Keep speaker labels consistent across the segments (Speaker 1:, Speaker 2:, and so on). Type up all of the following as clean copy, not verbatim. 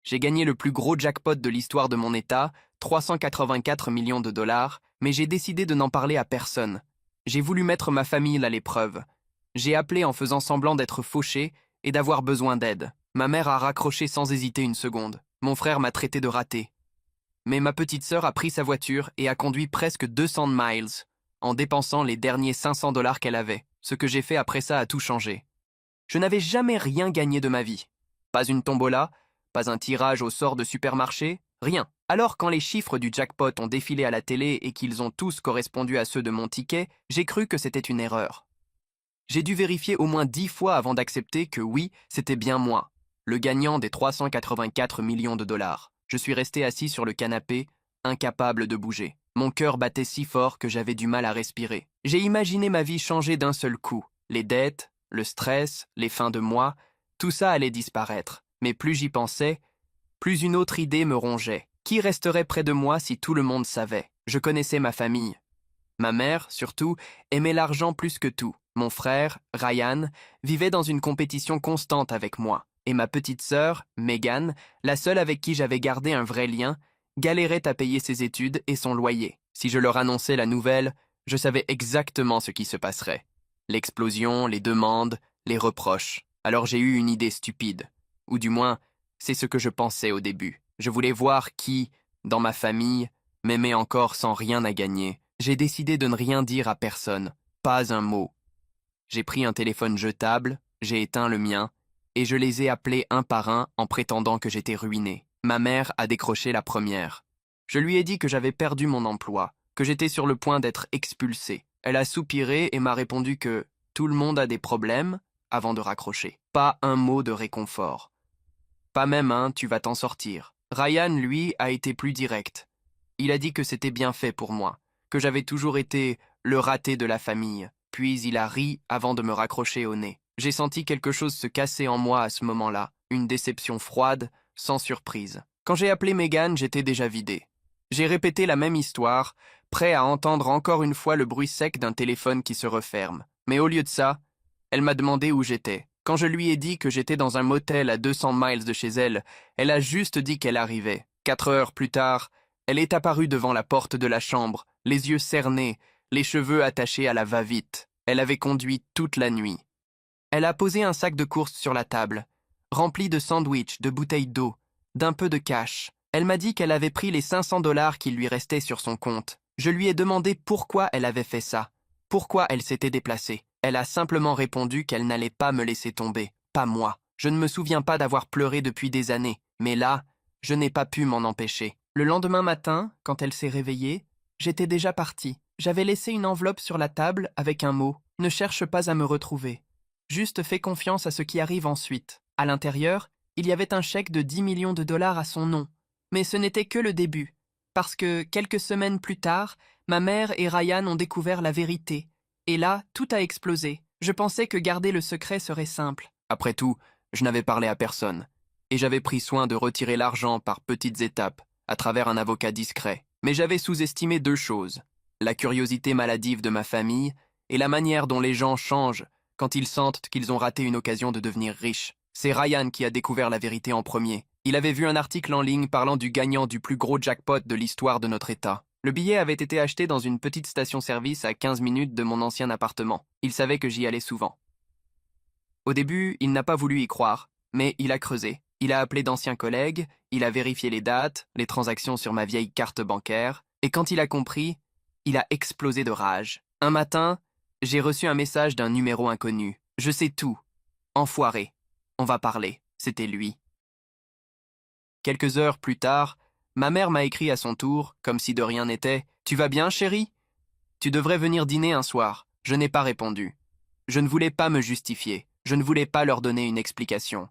Speaker 1: J'ai gagné le plus gros jackpot de l'histoire de mon État, 384 millions de dollars, mais j'ai décidé de n'en parler à personne. J'ai voulu mettre ma famille à l'épreuve. J'ai appelé en faisant semblant d'être fauché et d'avoir besoin d'aide. Ma mère a raccroché sans hésiter une seconde. Mon frère m'a traité de raté. Mais ma petite sœur a pris sa voiture et a conduit presque 200 miles, en dépensant les derniers 500 dollars qu'elle avait. Ce que j'ai fait après ça a tout changé. Je n'avais jamais rien gagné de ma vie. Pas une tombola, pas un tirage au sort de supermarché, rien. Alors quand les chiffres du jackpot ont défilé à la télé et qu'ils ont tous correspondu à ceux de mon ticket, j'ai cru que c'était une erreur. J'ai dû vérifier au moins 10 fois avant d'accepter que oui, c'était bien moi, le gagnant des 384 millions de dollars. Je suis resté assis sur le canapé, incapable de bouger. Mon cœur battait si fort que j'avais du mal à respirer. J'ai imaginé ma vie changer d'un seul coup. Les dettes, le stress, les fins de mois, tout ça allait disparaître. Mais plus j'y pensais, plus une autre idée me rongeait. Qui resterait près de moi si tout le monde savait? Je connaissais ma famille. Ma mère, surtout, aimait l'argent plus que tout. Mon frère, Ryan, vivait dans une compétition constante avec moi. Et ma petite sœur, Megan, la seule avec qui j'avais gardé un vrai lien, galérait à payer ses études et son loyer. Si je leur annonçais la nouvelle, je savais exactement ce qui se passerait. L'explosion, les demandes, les reproches. Alors j'ai eu une idée stupide. Ou du moins, c'est ce que je pensais au début. Je voulais voir qui, dans ma famille, m'aimait encore sans rien à gagner. J'ai décidé de ne rien dire à personne, pas un mot. J'ai pris un téléphone jetable, j'ai éteint le mien, et je les ai appelés un par un en prétendant que j'étais ruiné. Ma mère a décroché la première. Je lui ai dit que j'avais perdu mon emploi, que j'étais sur le point d'être expulsé. Elle a soupiré et m'a répondu que tout le monde a des problèmes avant de raccrocher. Pas un mot de réconfort. Pas même un « tu vas t'en sortir ». Ryan, lui, a été plus direct. Il a dit que c'était bien fait pour moi, que j'avais toujours été le raté de la famille, puis il a ri avant de me raccrocher au nez. J'ai senti quelque chose se casser en moi à ce moment-là, une déception froide, sans surprise. Quand j'ai appelé Megan, j'étais déjà vidé. J'ai répété la même histoire, prêt à entendre encore une fois le bruit sec d'un téléphone qui se referme. Mais au lieu de ça, elle m'a demandé où j'étais. Quand je lui ai dit que j'étais dans un motel à 200 miles de chez elle, elle a juste dit qu'elle arrivait. 4 heures plus tard, elle est apparue devant la porte de la chambre, les yeux cernés, les cheveux attachés à la va-vite. Elle avait conduit toute la nuit. Elle a posé un sac de courses sur la table, rempli de sandwichs, de bouteilles d'eau, d'un peu de cash. Elle m'a dit qu'elle avait pris les 500 dollars qui lui restaient sur son compte. Je lui ai demandé pourquoi elle avait fait ça, pourquoi elle s'était déplacée. Elle a simplement répondu qu'elle n'allait pas me laisser tomber, pas moi. Je ne me souviens pas d'avoir pleuré depuis des années, mais là, je n'ai pas pu m'en empêcher. Le lendemain matin, quand elle s'est réveillée, j'étais déjà parti. J'avais laissé une enveloppe sur la table avec un mot « Ne cherche pas à me retrouver. Juste fais confiance à ce qui arrive ensuite ». À l'intérieur, il y avait un chèque de 10 millions de dollars à son nom. Mais ce n'était que le début, parce que, quelques semaines plus tard, ma mère et Ryan ont découvert la vérité. Et là, tout a explosé. Je pensais que garder le secret serait simple. Après tout, je n'avais parlé à personne. Et j'avais pris soin de retirer l'argent par petites étapes, à travers un avocat discret. Mais j'avais sous-estimé 2 choses. La curiosité maladive de ma famille et la manière dont les gens changent quand ils sentent qu'ils ont raté une occasion de devenir riches. C'est Ryan qui a découvert la vérité en premier. Il avait vu un article en ligne parlant du gagnant du plus gros jackpot de l'histoire de notre État. Le billet avait été acheté dans une petite station-service à 15 minutes de mon ancien appartement. Il savait que j'y allais souvent. Au début, il n'a pas voulu y croire, mais il a creusé. Il a appelé d'anciens collègues, il a vérifié les dates, les transactions sur ma vieille carte bancaire, et quand il a compris, il a explosé de rage. Un matin, j'ai reçu un message d'un numéro inconnu. « Je sais tout. Enfoiré. On va parler. » C'était lui. Quelques heures plus tard, ma mère m'a écrit à son tour, comme si de rien n'était. « Tu vas bien, chérie? Tu devrais venir dîner un soir. » Je n'ai pas répondu. Je ne voulais pas me justifier. Je ne voulais pas leur donner une explication.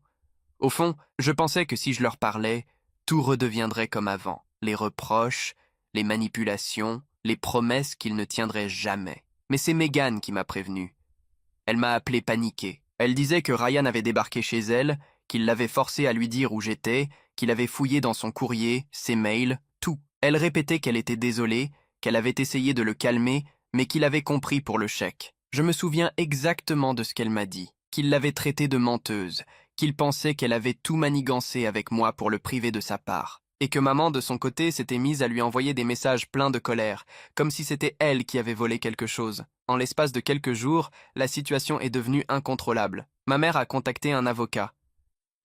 Speaker 1: Au fond, je pensais que si je leur parlais, tout redeviendrait comme avant. Les reproches, les manipulations, les promesses qu'ils ne tiendraient jamais. Mais c'est Megan qui m'a prévenu. Elle m'a appelé paniqué. Elle disait que Ryan avait débarqué chez elle, qu'il l'avait forcé à lui dire où j'étais, qu'il avait fouillé dans son courrier, ses mails, tout. Elle répétait qu'elle était désolée, qu'elle avait essayé de le calmer, mais qu'il avait compris pour le chèque. Je me souviens exactement de ce qu'elle m'a dit, qu'il l'avait traitée de menteuse, qu'il pensait qu'elle avait tout manigancé avec moi pour le priver de sa part, et que maman, de son côté, s'était mise à lui envoyer des messages pleins de colère, comme si c'était elle qui avait volé quelque chose. En l'espace de quelques jours, la situation est devenue incontrôlable. Ma mère a contacté un avocat.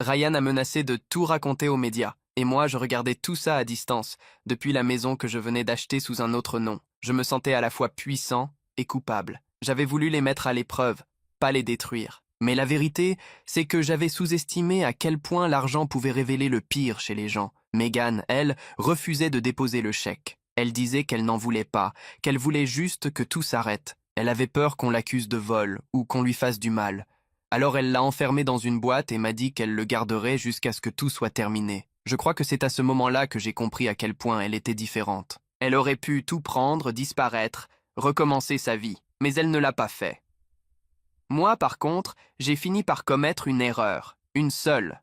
Speaker 1: Ryan a menacé de tout raconter aux médias, et moi je regardais tout ça à distance, depuis la maison que je venais d'acheter sous un autre nom. Je me sentais à la fois puissant et coupable. J'avais voulu les mettre à l'épreuve, pas les détruire. Mais la vérité, c'est que j'avais sous-estimé à quel point l'argent pouvait révéler le pire chez les gens. Megan, elle, refusait de déposer le chèque. Elle disait qu'elle n'en voulait pas, qu'elle voulait juste que tout s'arrête. Elle avait peur qu'on l'accuse de vol ou qu'on lui fasse du mal. Alors elle l'a enfermé dans une boîte et m'a dit qu'elle le garderait jusqu'à ce que tout soit terminé. Je crois que c'est à ce moment-là que j'ai compris à quel point elle était différente. Elle aurait pu tout prendre, disparaître, recommencer sa vie, mais elle ne l'a pas fait. Moi, par contre, j'ai fini par commettre une erreur, une seule.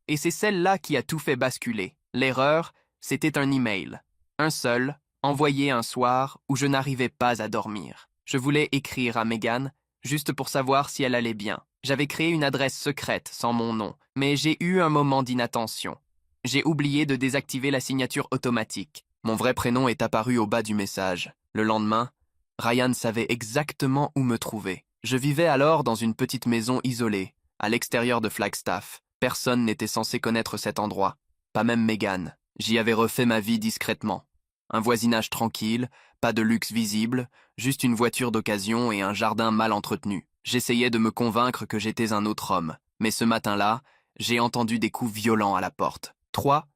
Speaker 1: Et c'est celle-là qui a tout fait basculer. L'erreur, c'était un email. Un seul, envoyé un soir où je n'arrivais pas à dormir. Je voulais écrire à Megan, juste pour savoir si elle allait bien. J'avais créé une adresse secrète sans mon nom, mais j'ai eu un moment d'inattention. J'ai oublié de désactiver la signature automatique. Mon vrai prénom est apparu au bas du message. Le lendemain, Ryan savait exactement où me trouver. Je vivais alors dans une petite maison isolée, à l'extérieur de Flagstaff. Personne n'était censé connaître cet endroit, pas même Megan. J'y avais refait ma vie discrètement. Un voisinage tranquille, pas de luxe visible, juste une voiture d'occasion et un jardin mal entretenu. J'essayais de me convaincre que j'étais un autre homme, mais ce matin-là, j'ai entendu des coups violents à la porte. 3,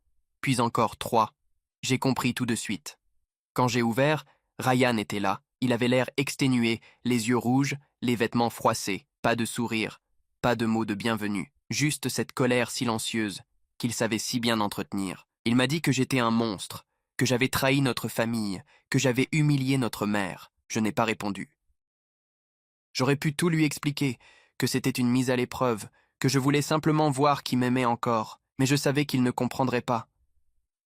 Speaker 1: puis encore 3. J'ai compris tout de suite. Quand j'ai ouvert, Ryan était là. Il avait l'air exténué, les yeux rouges, les vêtements froissés, pas de sourire, pas de mots de bienvenue, juste cette colère silencieuse qu'il savait si bien entretenir. Il m'a dit que j'étais un monstre, que j'avais trahi notre famille, que j'avais humilié notre mère. Je n'ai pas répondu. J'aurais pu tout lui expliquer, que c'était une mise à l'épreuve, que je voulais simplement voir qui m'aimait encore, mais je savais qu'il ne comprendrait pas.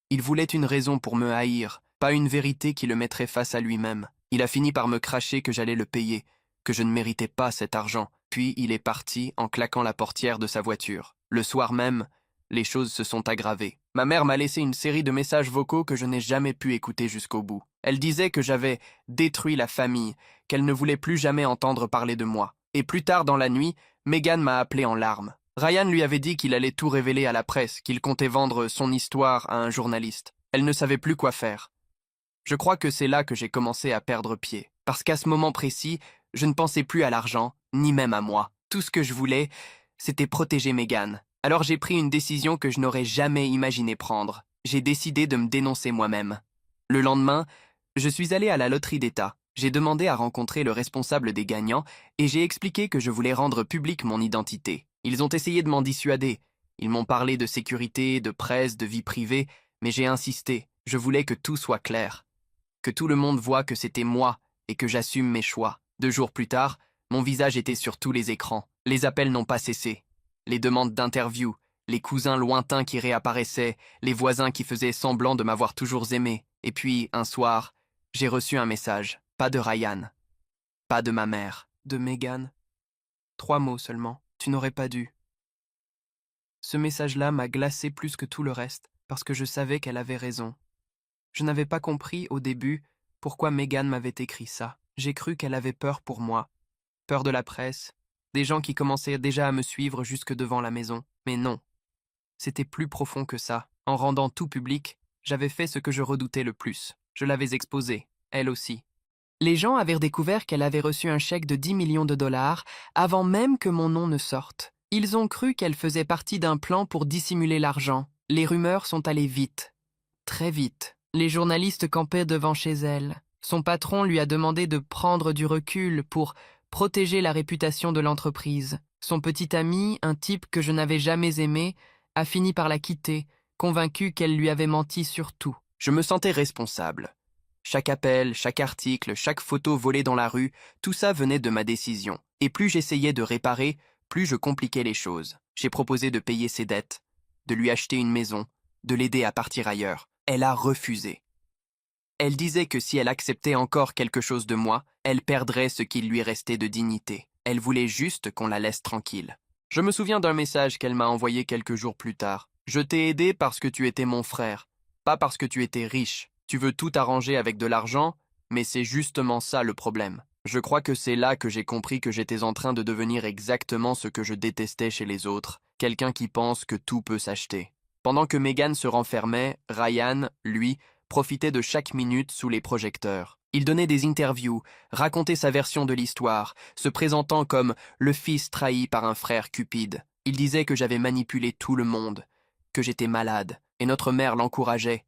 Speaker 1: Il voulait une raison pour me haïr, pas une vérité qui le mettrait face à lui-même. Il a fini par me cracher que j'allais le payer, que je ne méritais pas cet argent, puis il est parti en claquant la portière de sa voiture. Le soir même, les choses se sont aggravées. Ma mère m'a laissé une série de messages vocaux que je n'ai jamais pu écouter jusqu'au bout. Elle disait que j'avais détruit la famille, qu'elle ne voulait plus jamais entendre parler de moi. Et plus tard dans la nuit, Megan m'a appelé en larmes. Ryan lui avait dit qu'il allait tout révéler à la presse, qu'il comptait vendre son histoire à un journaliste. Elle ne savait plus quoi faire. Je crois que c'est là que j'ai commencé à perdre pied. Parce qu'à ce moment précis, je ne pensais plus à l'argent, ni même à moi. Tout ce que je voulais, c'était protéger Megan. Alors j'ai pris une décision que je n'aurais jamais imaginé prendre. J'ai décidé de me dénoncer moi-même. Le lendemain, je suis allé à la loterie d'État. J'ai demandé à rencontrer le responsable des gagnants et j'ai expliqué que je voulais rendre publique mon identité. Ils ont essayé de m'en dissuader. Ils m'ont parlé de sécurité, de presse, de vie privée, mais j'ai insisté. Je voulais que tout soit clair. Que tout le monde voie que c'était moi et que j'assume mes choix. 2 jours plus tard, mon visage était sur tous les écrans. Les appels n'ont pas cessé. Les demandes d'interview, les cousins lointains qui réapparaissaient, les voisins qui faisaient semblant de m'avoir toujours aimé. Et puis, un soir, j'ai reçu un message. Pas de Ryan. Pas de ma mère. De Megan. 3 mots seulement. Tu n'aurais pas dû. Ce message-là m'a glacé plus que tout le reste, parce que je savais qu'elle avait raison. Je n'avais pas compris, au début, pourquoi Megan m'avait écrit ça. J'ai cru qu'elle avait peur pour moi. Peur de la presse, des gens qui commençaient déjà à me suivre jusque devant la maison. Mais non. C'était plus profond que ça. En rendant tout public, j'avais fait ce que je redoutais le plus. Je l'avais exposée, elle aussi. Les gens avaient découvert qu'elle avait reçu un chèque de 10 millions de dollars avant même que mon nom ne sorte. Ils ont cru qu'elle faisait partie d'un plan pour dissimuler l'argent. Les rumeurs sont allées vite. Très vite. Les journalistes campaient devant chez elle. Son patron lui a demandé de prendre du recul pour protéger la réputation de l'entreprise. Son petit ami, un type que je n'avais jamais aimé, a fini par la quitter, convaincu qu'elle lui avait menti sur tout. Je me sentais responsable. Chaque appel, chaque article, chaque photo volée dans la rue, tout ça venait de ma décision. Et plus j'essayais de réparer, plus je compliquais les choses. J'ai proposé de payer ses dettes, de lui acheter une maison, de l'aider à partir ailleurs. Elle a refusé. Elle disait que si elle acceptait encore quelque chose de moi, elle perdrait ce qu'il lui restait de dignité. Elle voulait juste qu'on la laisse tranquille. Je me souviens d'un message qu'elle m'a envoyé quelques jours plus tard. Je t'ai aidé parce que tu étais mon frère, pas parce que tu étais riche. Tu veux tout arranger avec de l'argent, mais c'est justement ça le problème. Je crois que c'est là que j'ai compris que j'étais en train de devenir exactement ce que je détestais chez les autres, quelqu'un qui pense que tout peut s'acheter. Pendant que Megan se renfermait, Ryan, lui, profitait de chaque minute sous les projecteurs. Il donnait des interviews, racontait sa version de l'histoire, se présentant comme le fils trahi par un frère cupide. Il disait que j'avais manipulé tout le monde, que j'étais malade, et notre mère l'encourageait.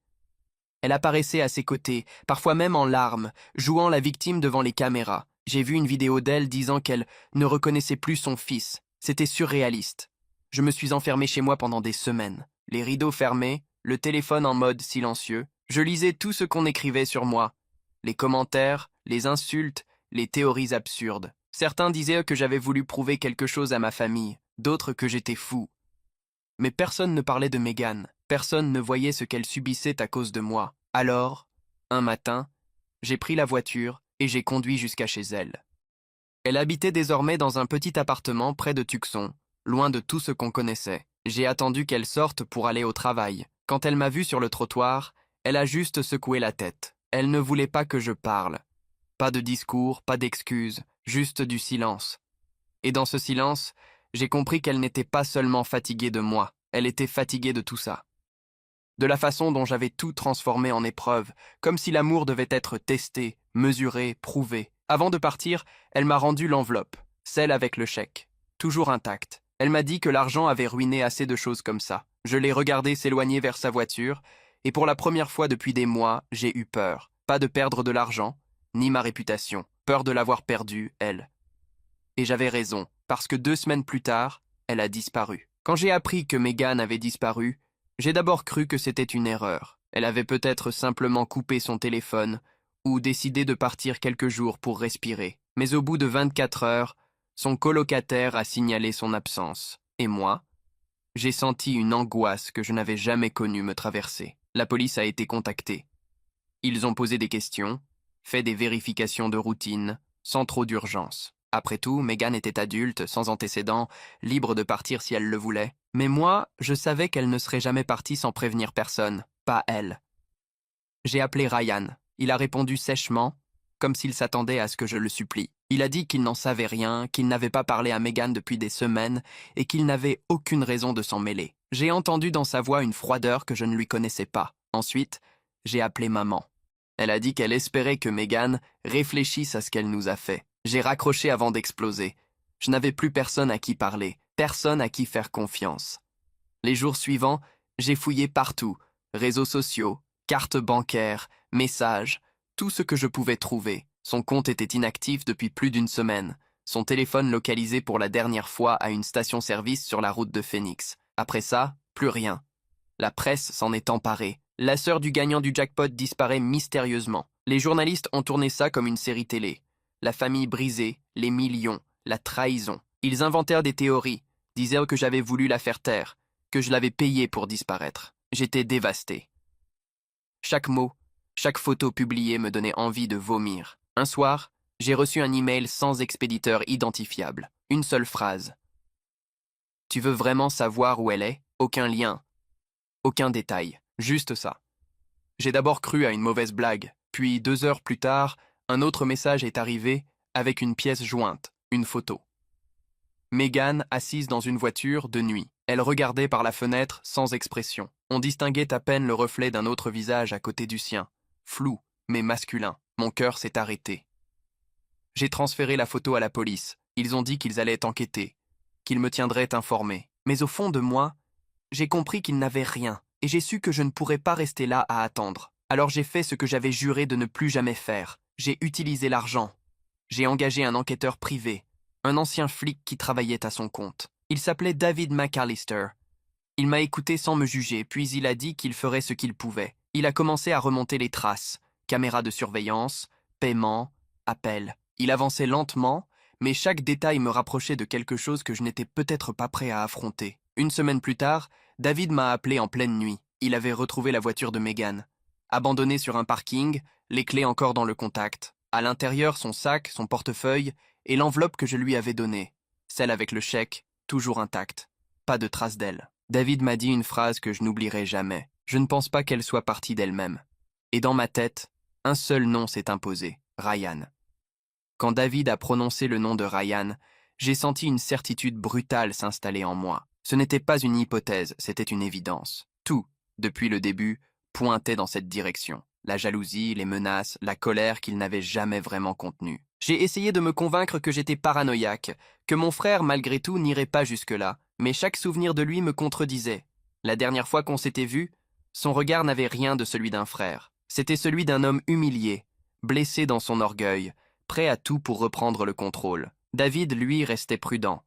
Speaker 1: Elle apparaissait à ses côtés, parfois même en larmes, jouant la victime devant les caméras. J'ai vu une vidéo d'elle disant qu'elle ne reconnaissait plus son fils. C'était surréaliste. Je me suis enfermé chez moi pendant des semaines. Les rideaux fermés, le téléphone en mode silencieux. Je lisais tout ce qu'on écrivait sur moi. Les commentaires, les insultes, les théories absurdes. Certains disaient que j'avais voulu prouver quelque chose à ma famille, d'autres que j'étais fou. Mais personne ne parlait de Megan. Personne ne voyait ce qu'elle subissait à cause de moi. Alors, un matin, j'ai pris la voiture et j'ai conduit jusqu'à chez elle. Elle habitait désormais dans un petit appartement près de Tucson, loin de tout ce qu'on connaissait. J'ai attendu qu'elle sorte pour aller au travail. Quand elle m'a vu sur le trottoir, elle a juste secoué la tête. Elle ne voulait pas que je parle. Pas de discours, pas d'excuses, juste du silence. Et dans ce silence, j'ai compris qu'elle n'était pas seulement fatiguée de moi, elle était fatiguée de tout ça. De la façon dont j'avais tout transformé en épreuve, comme si l'amour devait être testé, mesuré, prouvé. Avant de partir, elle m'a rendu l'enveloppe, celle avec le chèque, toujours intacte. Elle m'a dit que l'argent avait ruiné assez de choses comme ça. Je l'ai regardée s'éloigner vers sa voiture, et pour la première fois depuis des mois, j'ai eu peur. Pas de perdre de l'argent, ni ma réputation. Peur de l'avoir perdue, elle. Et j'avais raison, parce que 2 semaines plus tard, elle a disparu. Quand j'ai appris que Megan avait disparu, j'ai d'abord cru que c'était une erreur. Elle avait peut-être simplement coupé son téléphone ou décidé de partir quelques jours pour respirer. Mais au bout de 24 heures, son colocataire a signalé son absence. Et moi, j'ai senti une angoisse que je n'avais jamais connue me traverser. La police a été contactée. Ils ont posé des questions, fait des vérifications de routine, sans trop d'urgence. Après tout, Megan était adulte, sans antécédents, libre de partir si elle le voulait. Mais moi, je savais qu'elle ne serait jamais partie sans prévenir personne, pas elle. J'ai appelé Ryan. Il a répondu sèchement, comme s'il s'attendait à ce que je le supplie. Il a dit qu'il n'en savait rien, qu'il n'avait pas parlé à Megan depuis des semaines et qu'il n'avait aucune raison de s'en mêler. J'ai entendu dans sa voix une froideur que je ne lui connaissais pas. Ensuite, j'ai appelé maman. Elle a dit qu'elle espérait que Megan réfléchisse à ce qu'elle nous a fait. J'ai raccroché avant d'exploser. Je n'avais plus personne à qui parler, personne à qui faire confiance. Les jours suivants, j'ai fouillé partout, réseaux sociaux, cartes bancaires, messages, tout ce que je pouvais trouver. Son compte était inactif depuis plus d'1 semaine. Son téléphone localisé pour la dernière fois à une station-service sur la route de Phoenix. Après ça, plus rien. La presse s'en est emparée. La sœur du gagnant du jackpot disparaît mystérieusement. Les journalistes ont tourné ça comme une série télé. La famille brisée, les millions, la trahison. Ils inventèrent des théories, disaient que j'avais voulu la faire taire, que je l'avais payée pour disparaître. J'étais dévasté. Chaque mot, chaque photo publiée me donnait envie de vomir. Un soir, j'ai reçu un email sans expéditeur identifiable. Une seule phrase. Tu veux vraiment savoir où elle est? Aucun lien. Aucun détail. Juste ça. J'ai d'abord cru à une mauvaise blague, puis 2 heures plus tard, un autre message est arrivé avec une pièce jointe, une photo. Megan assise dans une voiture de nuit. Elle regardait par la fenêtre sans expression. On distinguait à peine le reflet d'un autre visage à côté du sien. Flou, mais masculin. Mon cœur s'est arrêté. J'ai transféré la photo à la police. Ils ont dit qu'ils allaient enquêter, qu'ils me tiendraient informé. Mais au fond de moi, j'ai compris qu'ils n'avaient rien, et j'ai su que je ne pourrais pas rester là à attendre. Alors j'ai fait ce que j'avais juré de ne plus jamais faire. J'ai utilisé l'argent. J'ai engagé un enquêteur privé, un ancien flic qui travaillait à son compte. Il s'appelait David McAllister. Il m'a écouté sans me juger, puis il a dit qu'il ferait ce qu'il pouvait. Il a commencé à remonter les traces, caméras de surveillance, paiement, appels. Il avançait lentement, mais chaque détail me rapprochait de quelque chose que je n'étais peut-être pas prêt à affronter. 1 semaine plus tard, David m'a appelé en pleine nuit. Il avait retrouvé la voiture de Megan. Abandonnée sur un parking, les clés encore dans le contact. À l'intérieur, son sac, son portefeuille et l'enveloppe que je lui avais donnée, celle avec le chèque toujours intacte. Pas de trace d'elle. David m'a dit une phrase que je n'oublierai jamais. Je ne pense pas qu'elle soit partie d'elle-même. Et dans ma tête, un seul nom s'est imposé, Ryan. Quand David a prononcé le nom de Ryan, j'ai senti une certitude brutale s'installer en moi. Ce n'était pas une hypothèse, c'était une évidence. Tout, depuis le début, pointait dans cette direction. La jalousie, les menaces, la colère qu'il n'avait jamais vraiment contenue. J'ai essayé de me convaincre que j'étais paranoïaque, que mon frère, malgré tout, n'irait pas jusque-là, mais chaque souvenir de lui me contredisait. La dernière fois qu'on s'était vu, son regard n'avait rien de celui d'un frère. C'était celui d'un homme humilié, blessé dans son orgueil, prêt à tout pour reprendre le contrôle. David, lui, restait prudent.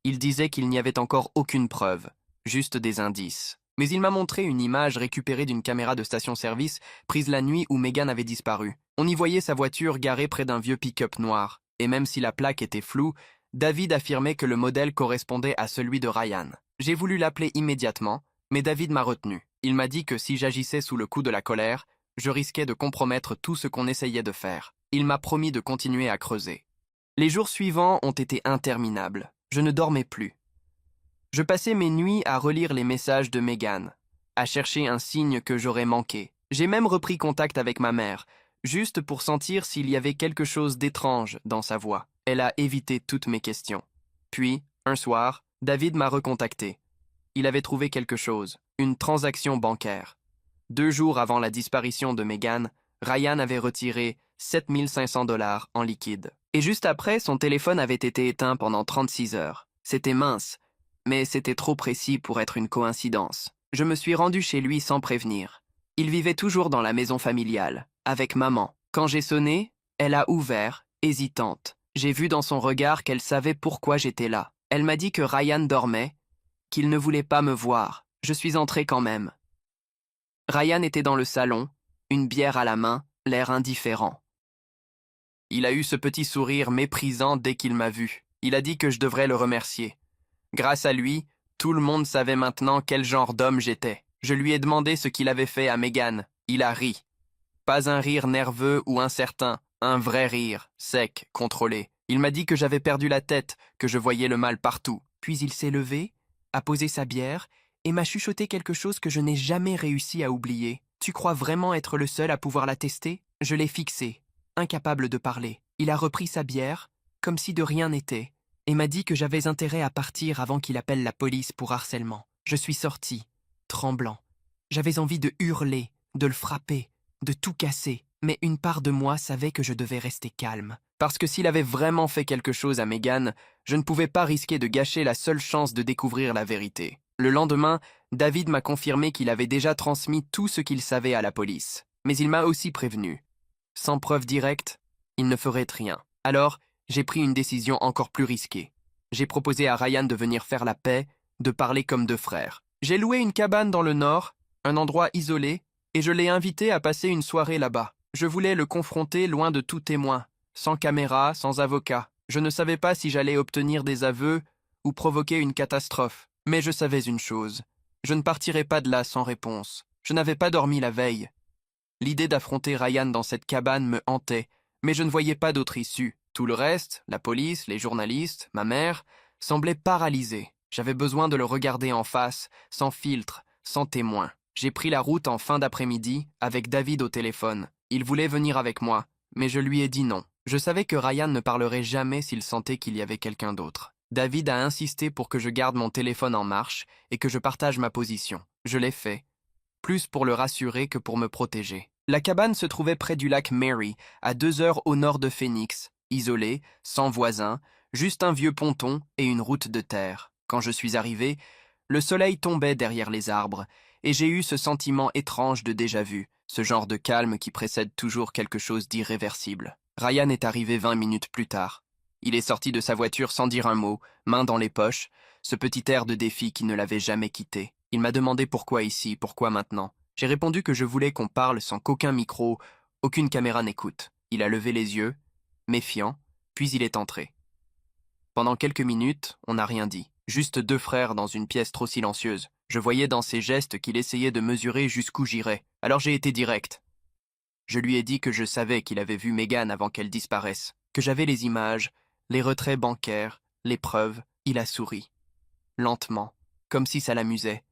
Speaker 1: Il disait qu'il n'y avait encore aucune preuve, juste des indices. Mais il m'a montré une image récupérée d'une caméra de station-service prise la nuit où Megan avait disparu. On y voyait sa voiture garée près d'un vieux pick-up noir, et même si la plaque était floue, David affirmait que le modèle correspondait à celui de Ryan. J'ai voulu l'appeler immédiatement, mais David m'a retenu. Il m'a dit que si j'agissais sous le coup de la colère, je risquais de compromettre tout ce qu'on essayait de faire. Il m'a promis de continuer à creuser. Les jours suivants ont été interminables. Je ne dormais plus. Je passais mes nuits à relire les messages de Megan, à chercher un signe que j'aurais manqué. J'ai même repris contact avec ma mère, juste pour sentir s'il y avait quelque chose d'étrange dans sa voix. Elle a évité toutes mes questions. Puis, un soir, David m'a recontacté. Il avait trouvé quelque chose, une transaction bancaire. 2 jours avant la disparition de Megan, Ryan avait retiré 7500 $ en liquide. Et juste après, son téléphone avait été éteint pendant 36 heures. C'était mince, mais c'était trop précis pour être une coïncidence. Je me suis rendu chez lui sans prévenir. Il vivait toujours dans la maison familiale, avec maman. Quand j'ai sonné, elle a ouvert, hésitante. J'ai vu dans son regard qu'elle savait pourquoi j'étais là. Elle m'a dit que Ryan dormait, qu'il ne voulait pas me voir. Je suis entré quand même. Ryan était dans le salon, une bière à la main, l'air indifférent. Il a eu ce petit sourire méprisant dès qu'il m'a vu. Il a dit que je devrais le remercier. Grâce à lui, tout le monde savait maintenant quel genre d'homme j'étais. Je lui ai demandé ce qu'il avait fait à Megan. Il a ri. Pas un rire nerveux ou incertain, un vrai rire, sec, contrôlé. Il m'a dit que j'avais perdu la tête, que je voyais le mal partout. Puis il s'est levé, a posé sa bière et m'a chuchoté quelque chose que je n'ai jamais réussi à oublier. Tu crois vraiment être le seul à pouvoir l'attester? Je l'ai fixé, incapable de parler. Il a repris sa bière, comme si de rien n'était, et m'a dit que j'avais intérêt à partir avant qu'il appelle la police pour harcèlement. Je suis sorti, tremblant. J'avais envie de hurler, de le frapper, de tout casser, mais une part de moi savait que je devais rester calme. Parce que s'il avait vraiment fait quelque chose à Megan, je ne pouvais pas risquer de gâcher la seule chance de découvrir la vérité. Le lendemain, David m'a confirmé qu'il avait déjà transmis tout ce qu'il savait à la police. Mais il m'a aussi prévenu. Sans preuve directe, il ne ferait rien. Alors, j'ai pris une décision encore plus risquée. J'ai proposé à Ryan de venir faire la paix, de parler comme 2 frères. J'ai loué une cabane dans le nord, un endroit isolé, et je l'ai invité à passer une soirée là-bas. Je voulais le confronter loin de tout témoin, sans caméra, sans avocat. Je ne savais pas si j'allais obtenir des aveux ou provoquer une catastrophe. Mais je savais une chose, je ne partirais pas de là sans réponse. Je n'avais pas dormi la veille. L'idée d'affronter Ryan dans cette cabane me hantait, mais je ne voyais pas d'autre issue. Tout le reste, la police, les journalistes, ma mère, semblaient paralysés. J'avais besoin de le regarder en face, sans filtre, sans témoin. J'ai pris la route en fin d'après-midi, avec David au téléphone. Il voulait venir avec moi, mais je lui ai dit non. Je savais que Ryan ne parlerait jamais s'il sentait qu'il y avait quelqu'un d'autre. David a insisté pour que je garde mon téléphone en marche et que je partage ma position. Je l'ai fait, plus pour le rassurer que pour me protéger. La cabane se trouvait près du lac Mary, à 2 heures au nord de Phoenix, isolée, sans voisins, juste un vieux ponton et une route de terre. Quand je suis arrivé, le soleil tombait derrière les arbres, et j'ai eu ce sentiment étrange de déjà-vu, ce genre de calme qui précède toujours quelque chose d'irréversible. Ryan est arrivé 20 minutes plus tard. Il est sorti de sa voiture sans dire un mot, main dans les poches, ce petit air de défi qui ne l'avait jamais quitté. Il m'a demandé pourquoi ici, pourquoi maintenant. J'ai répondu que je voulais qu'on parle sans qu'aucun micro, aucune caméra n'écoute. Il a levé les yeux, méfiant, puis il est entré. Pendant quelques minutes, on n'a rien dit. Juste 2 frères dans une pièce trop silencieuse. Je voyais dans ses gestes qu'il essayait de mesurer jusqu'où j'irais. Alors j'ai été direct. Je lui ai dit que je savais qu'il avait vu Megan avant qu'elle disparaisse, que j'avais les images, les retraits bancaires, les preuves. Il a souri. lentement, comme si ça l'amusait.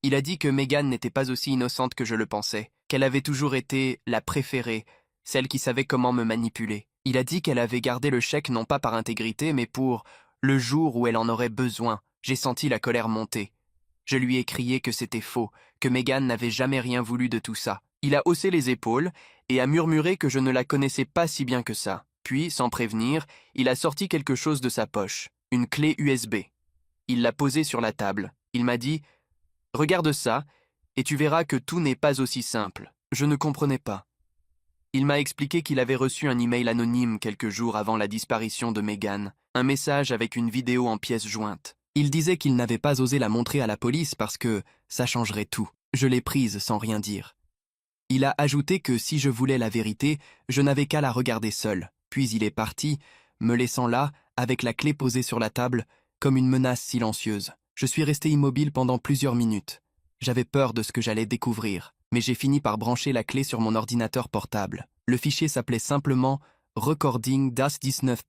Speaker 1: Il a dit que Meghan n'était pas aussi innocente que je le pensais, qu'elle avait toujours été la préférée, celle qui savait comment me manipuler. Il a dit qu'elle avait gardé le chèque non pas par intégrité, mais pour le jour où elle en aurait besoin. J'ai senti la colère monter. Je lui ai crié que c'était faux, que Meghan n'avait jamais rien voulu de tout ça. Il a haussé les épaules et a murmuré que je ne la connaissais pas si bien que ça. Puis, sans prévenir, il a sorti quelque chose de sa poche, une clé USB. Il l'a posée sur la table. Il m'a dit « Regarde ça, et tu verras que tout n'est pas aussi simple. » Je ne comprenais pas. Il m'a expliqué qu'il avait reçu un email anonyme quelques jours avant la disparition de Meghan, un message avec une vidéo en pièces jointes. Il disait qu'il n'avait pas osé la montrer à la police parce que ça changerait tout. Je l'ai prise sans rien dire. Il a ajouté que si je voulais la vérité, je n'avais qu'à la regarder seule. Puis il est parti, me laissant là, avec la clé posée sur la table, comme une menace silencieuse. Je suis resté immobile pendant plusieurs minutes. J'avais peur de ce que j'allais découvrir, mais j'ai fini par brancher la clé sur mon ordinateur portable. Le fichier s'appelait simplement Recording das 19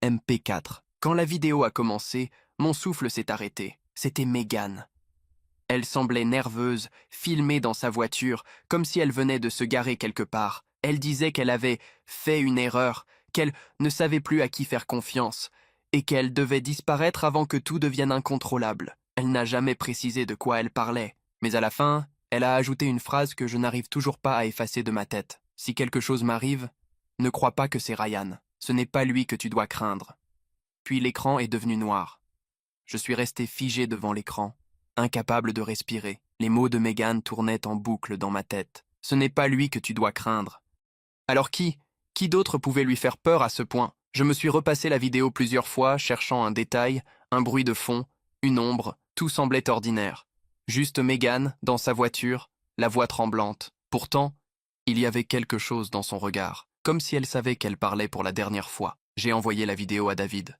Speaker 1: MP4. Quand la vidéo a commencé, mon souffle s'est arrêté. C'était Meghan. Elle semblait nerveuse, filmée dans sa voiture, comme si elle venait de se garer quelque part. Elle disait qu'elle avait fait une erreur, qu'elle ne savait plus à qui faire confiance, et qu'elle devait disparaître avant que tout devienne incontrôlable. Elle n'a jamais précisé de quoi elle parlait, mais à la fin, elle a ajouté une phrase que je n'arrive toujours pas à effacer de ma tête. Si quelque chose m'arrive, ne crois pas que c'est Ryan. Ce n'est pas lui que tu dois craindre. Puis l'écran est devenu noir. Je suis resté figé devant l'écran, incapable de respirer. Les mots de Meghan tournaient en boucle dans ma tête. Ce n'est pas lui que tu dois craindre. Alors qui d'autre pouvait lui faire peur à ce point? Je me suis repassé la vidéo plusieurs fois, cherchant un détail, un bruit de fond, une ombre, tout semblait ordinaire. Juste Meghan, dans sa voiture, la voix tremblante. Pourtant, il y avait quelque chose dans son regard, comme si elle savait qu'elle parlait pour la dernière fois. J'ai envoyé la vidéo à David.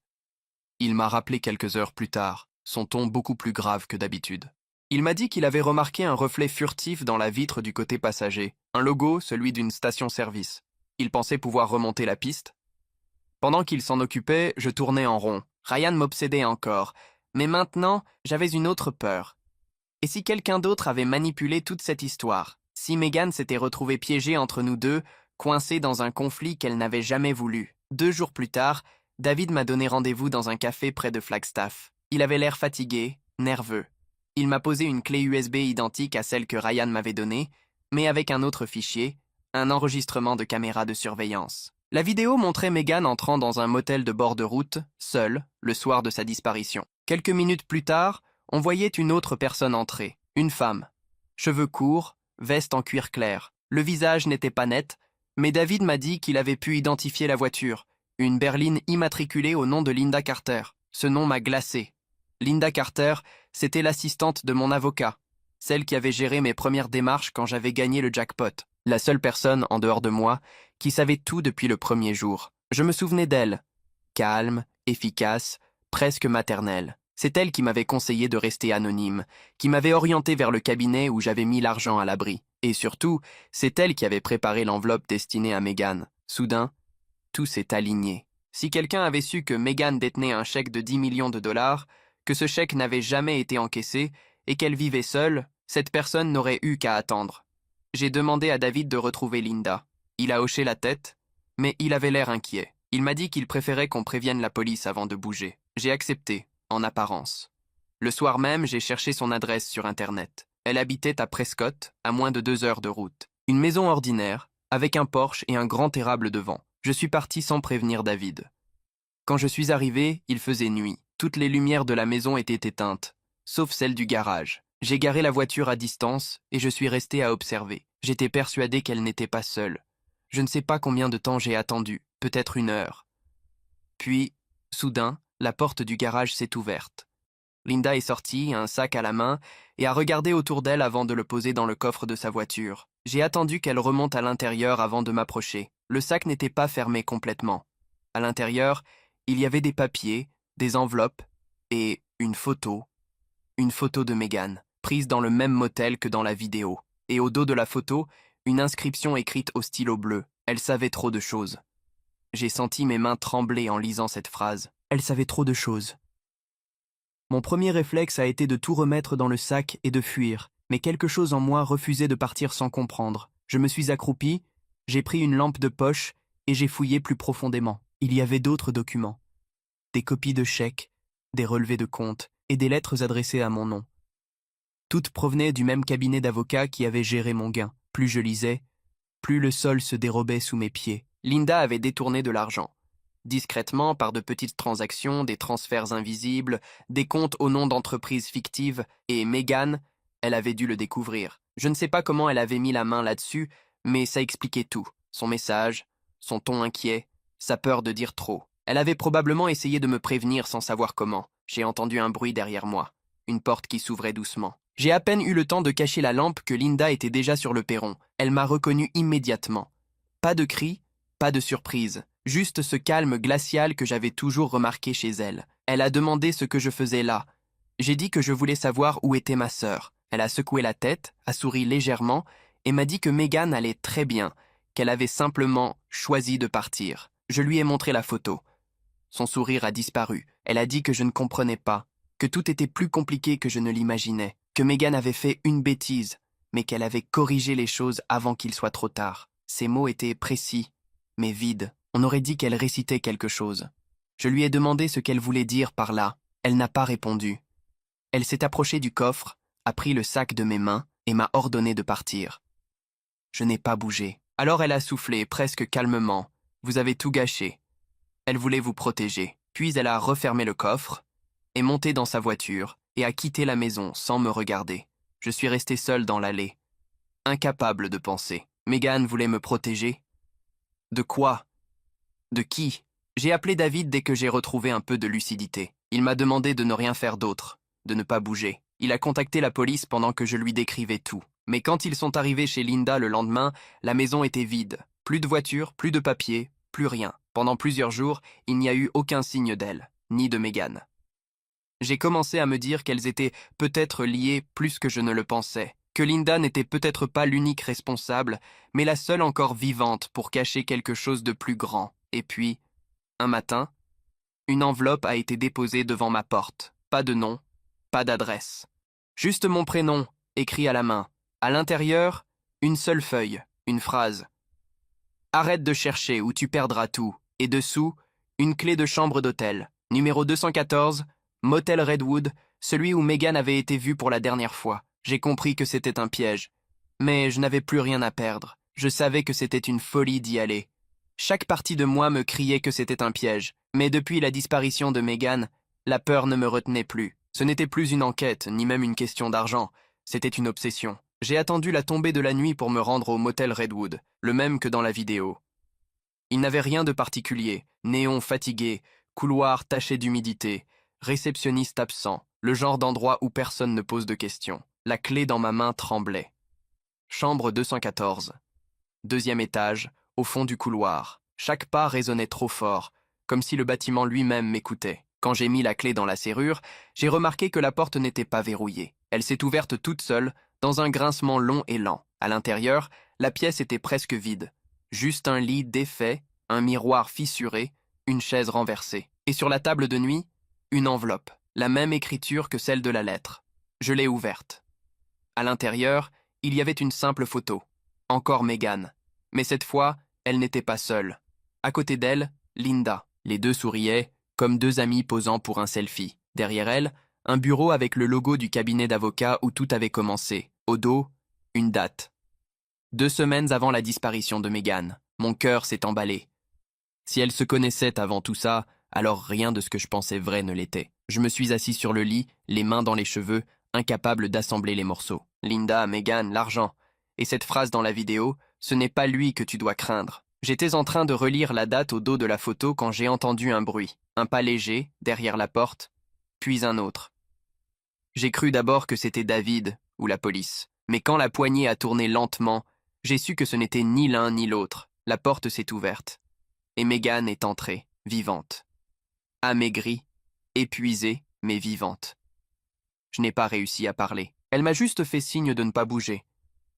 Speaker 1: Il m'a rappelé quelques heures plus tard, son ton beaucoup plus grave que d'habitude. Il m'a dit qu'il avait remarqué un reflet furtif dans la vitre du côté passager, un logo, celui d'une station-service. Il pensait pouvoir remonter la piste. Pendant qu'il s'en occupait, je tournais en rond. Ryan m'obsédait encore, mais maintenant, j'avais une autre peur. Et si quelqu'un d'autre avait manipulé toute cette histoire? Si Meghan s'était retrouvée piégée entre nous deux, coincée dans un conflit qu'elle n'avait jamais voulu? 2 jours plus tard, David m'a donné rendez-vous dans un café près de Flagstaff. Il avait l'air fatigué, nerveux. Il m'a posé une clé USB identique à celle que Ryan m'avait donnée, mais avec un autre fichier, un enregistrement de caméra de surveillance. La vidéo montrait Meghan entrant dans un motel de bord de route, seule, le soir de sa disparition. Quelques minutes plus tard, on voyait une autre personne entrer, une femme. Cheveux courts, veste en cuir clair. Le visage n'était pas net, mais David m'a dit qu'il avait pu identifier la voiture, une berline immatriculée au nom de Linda Carter. Ce nom m'a glacé. Linda Carter, c'était l'assistante de mon avocat, celle qui avait géré mes premières démarches quand j'avais gagné le jackpot. La seule personne, en dehors de moi, qui savait tout depuis le premier jour. Je me souvenais d'elle. Calme, efficace, presque maternelle. C'est elle qui m'avait conseillé de rester anonyme, qui m'avait orienté vers le cabinet où j'avais mis l'argent à l'abri. Et surtout, c'est elle qui avait préparé l'enveloppe destinée à Meghan. Soudain, tout s'est aligné. Si quelqu'un avait su que Meghan détenait un chèque de 10 millions de dollars, que ce chèque n'avait jamais été encaissé et qu'elle vivait seule, cette personne n'aurait eu qu'à attendre. J'ai demandé à David de retrouver Linda. Il a hoché la tête, mais il avait l'air inquiet. Il m'a dit qu'il préférait qu'on prévienne la police avant de bouger. J'ai accepté, en apparence. Le soir même, j'ai cherché son adresse sur Internet. Elle habitait à Prescott, à moins de 2 heures de route. Une maison ordinaire, avec un porche et un grand érable devant. Je suis parti sans prévenir David. Quand je suis arrivé, il faisait nuit. Toutes les lumières de la maison étaient éteintes, sauf celle du garage. J'ai garé la voiture à distance et je suis resté à observer. J'étais persuadé qu'elle n'était pas seule. Je ne sais pas combien de temps j'ai attendu, peut-être 1 heure. Puis, soudain, la porte du garage s'est ouverte. Linda est sortie, un sac à la main, et a regardé autour d'elle avant de le poser dans le coffre de sa voiture. J'ai attendu qu'elle remonte à l'intérieur avant de m'approcher. Le sac n'était pas fermé complètement. À l'intérieur, il y avait des papiers, des enveloppes et une photo de Meghan, prise dans le même motel que dans la vidéo. Et au dos de la photo, une inscription écrite au stylo bleu. Elle savait trop de choses. J'ai senti mes mains trembler en lisant cette phrase. Elle savait trop de choses. Mon premier réflexe a été de tout remettre dans le sac et de fuir, mais quelque chose en moi refusait de partir sans comprendre. Je me suis accroupi, j'ai pris une lampe de poche et j'ai fouillé plus profondément. Il y avait d'autres documents. Des copies de chèques, des relevés de comptes et des lettres adressées à mon nom. Toutes provenaient du même cabinet d'avocats qui avait géré mon gain. Plus je lisais, plus le sol se dérobait sous mes pieds. Linda avait détourné de l'argent. Discrètement, par de petites transactions, des transferts invisibles, des comptes au nom d'entreprises fictives, et Megan, elle avait dû le découvrir. Je ne sais pas comment elle avait mis la main là-dessus, mais ça expliquait tout. Son message, son ton inquiet, sa peur de dire trop. Elle avait probablement essayé de me prévenir sans savoir comment. J'ai entendu un bruit derrière moi, une porte qui s'ouvrait doucement. J'ai à peine eu le temps de cacher la lampe que Linda était déjà sur le perron. Elle m'a reconnu immédiatement. Pas de cri, pas de surprise, juste ce calme glacial que j'avais toujours remarqué chez elle. Elle a demandé ce que je faisais là. J'ai dit que je voulais savoir où était ma sœur. Elle a secoué la tête, a souri légèrement et m'a dit que Megan allait très bien, qu'elle avait simplement choisi de partir. Je lui ai montré la photo. Son sourire a disparu. Elle a dit que je ne comprenais pas, que tout était plus compliqué que je ne l'imaginais, que Megan avait fait une bêtise, mais qu'elle avait corrigé les choses avant qu'il soit trop tard. Ses mots étaient précis, mais vides. On aurait dit qu'elle récitait quelque chose. Je lui ai demandé ce qu'elle voulait dire par là. Elle n'a pas répondu. Elle s'est approchée du coffre, a pris le sac de mes mains et m'a ordonné de partir. Je n'ai pas bougé. Alors elle a soufflé, presque calmement. Vous avez tout gâché. Elle voulait vous protéger. Puis elle a refermé le coffre, est montée dans sa voiture et a quitté la maison sans me regarder. Je suis resté seul dans l'allée, incapable de penser. Megan voulait me protéger. De quoi? De qui? J'ai appelé David dès que j'ai retrouvé un peu de lucidité. Il m'a demandé de ne rien faire d'autre, de ne pas bouger. Il a contacté la police pendant que je lui décrivais tout. Mais quand ils sont arrivés chez Linda le lendemain, la maison était vide. Plus de voiture, plus de papier, plus rien. Pendant plusieurs jours, il n'y a eu aucun signe d'elle, ni de Megan. J'ai commencé à me dire qu'elles étaient peut-être liées plus que je ne le pensais, que Linda n'était peut-être pas l'unique responsable, mais la seule encore vivante pour cacher quelque chose de plus grand. Et puis, un matin, une enveloppe a été déposée devant ma porte. Pas de nom, pas d'adresse. Juste mon prénom, écrit à la main. À l'intérieur, une seule feuille, une phrase. Arrête de chercher ou tu perdras tout. Et dessous, une clé de chambre d'hôtel. Numéro 214, Motel Redwood, celui où Megan avait été vue pour la dernière fois. J'ai compris que c'était un piège. Mais je n'avais plus rien à perdre. Je savais que c'était une folie d'y aller. Chaque partie de moi me criait que c'était un piège. Mais depuis la disparition de Megan, la peur ne me retenait plus. Ce n'était plus une enquête, ni même une question d'argent. C'était une obsession. J'ai attendu la tombée de la nuit pour me rendre au Motel Redwood, le même que dans la vidéo. Il n'avait rien de particulier. Néon fatigué, couloir taché d'humidité, réceptionniste absent, le genre d'endroit où personne ne pose de questions. La clé dans ma main tremblait. Chambre 214. Deuxième étage, au fond du couloir. Chaque pas résonnait trop fort, comme si le bâtiment lui-même m'écoutait. Quand j'ai mis la clé dans la serrure, j'ai remarqué que la porte n'était pas verrouillée. Elle s'est ouverte toute seule, dans un grincement long et lent. À l'intérieur, la pièce était presque vide. Juste un lit défait, un miroir fissuré, une chaise renversée. Et sur la table de nuit, une enveloppe, la même écriture que celle de la lettre. Je l'ai ouverte. À l'intérieur, il y avait une simple photo. Encore Megan. Mais cette fois, elle n'était pas seule. À côté d'elle, Linda. Les deux souriaient, comme deux amis posant pour un selfie. Derrière elle, un bureau avec le logo du cabinet d'avocats où tout avait commencé. Au dos, une date. 2 semaines avant la disparition de Megan. Mon cœur s'est emballé. Si elle se connaissait avant tout ça, alors rien de ce que je pensais vrai ne l'était. Je me suis assis sur le lit, les mains dans les cheveux, incapable d'assembler les morceaux. Linda, Megan, l'argent. Et cette phrase dans la vidéo, ce n'est pas lui que tu dois craindre. J'étais en train de relire la date au dos de la photo quand j'ai entendu un bruit. Un pas léger, derrière la porte, puis un autre. J'ai cru d'abord que c'était David ou la police. Mais quand la poignée a tourné lentement, j'ai su que ce n'était ni l'un ni l'autre. La porte s'est ouverte. Et Megan est entrée, vivante. Amaigrie, épuisée, mais vivante. Je n'ai pas réussi à parler. Elle m'a juste fait signe de ne pas bouger.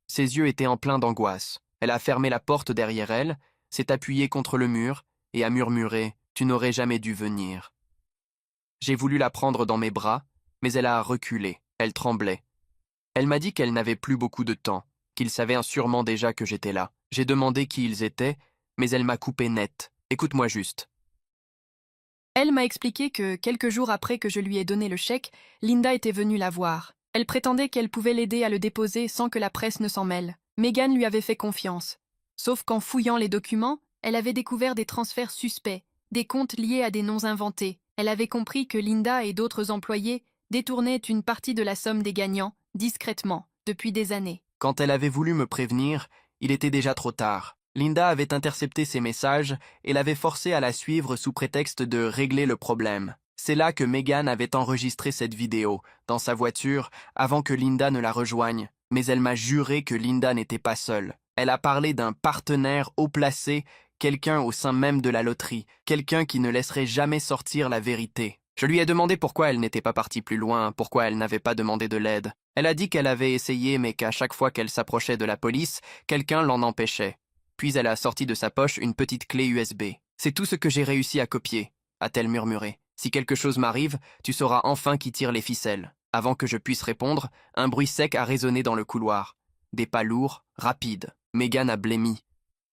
Speaker 1: Ses yeux étaient en plein d'angoisse. Elle a fermé la porte derrière elle, s'est appuyée contre le mur et a murmuré « Tu n'aurais jamais dû venir ». J'ai voulu la prendre dans mes bras, mais elle a reculé, elle tremblait. Elle m'a dit qu'elle n'avait plus beaucoup de temps, qu'ils savaient sûrement déjà que j'étais là. J'ai demandé qui ils étaient, mais elle m'a coupé net. Écoute-moi juste.
Speaker 2: Elle m'a expliqué que, quelques jours après que je lui ai donné le chèque, Linda était venue la voir. Elle prétendait qu'elle pouvait l'aider à le déposer sans que la presse ne s'en mêle. Megan lui avait fait confiance. Sauf qu'en fouillant les documents, elle avait découvert des transferts suspects, des comptes liés à des noms inventés. Elle avait compris que Linda et d'autres employés détournaient une partie de la somme des gagnants, discrètement, depuis des années.
Speaker 1: Quand elle avait voulu me prévenir, il était déjà trop tard. Linda avait intercepté ses messages et l'avait forcée à la suivre sous prétexte de régler le problème. C'est là que Megan avait enregistré cette vidéo, dans sa voiture, avant que Linda ne la rejoigne. Mais elle m'a juré que Linda n'était pas seule. Elle a parlé d'un partenaire haut placé, quelqu'un au sein même de la loterie, quelqu'un qui ne laisserait jamais sortir la vérité. Je lui ai demandé pourquoi elle n'était pas partie plus loin, pourquoi elle n'avait pas demandé de l'aide. Elle a dit qu'elle avait essayé, mais qu'à chaque fois qu'elle s'approchait de la police, quelqu'un l'en empêchait. Puis elle a sorti de sa poche une petite clé USB. C'est tout ce que j'ai réussi à copier, a-t-elle murmuré. Si quelque chose m'arrive, tu sauras enfin qui tire les ficelles. Avant que je puisse répondre, un bruit sec a résonné dans le couloir. Des pas lourds, rapides. Megan a blêmi.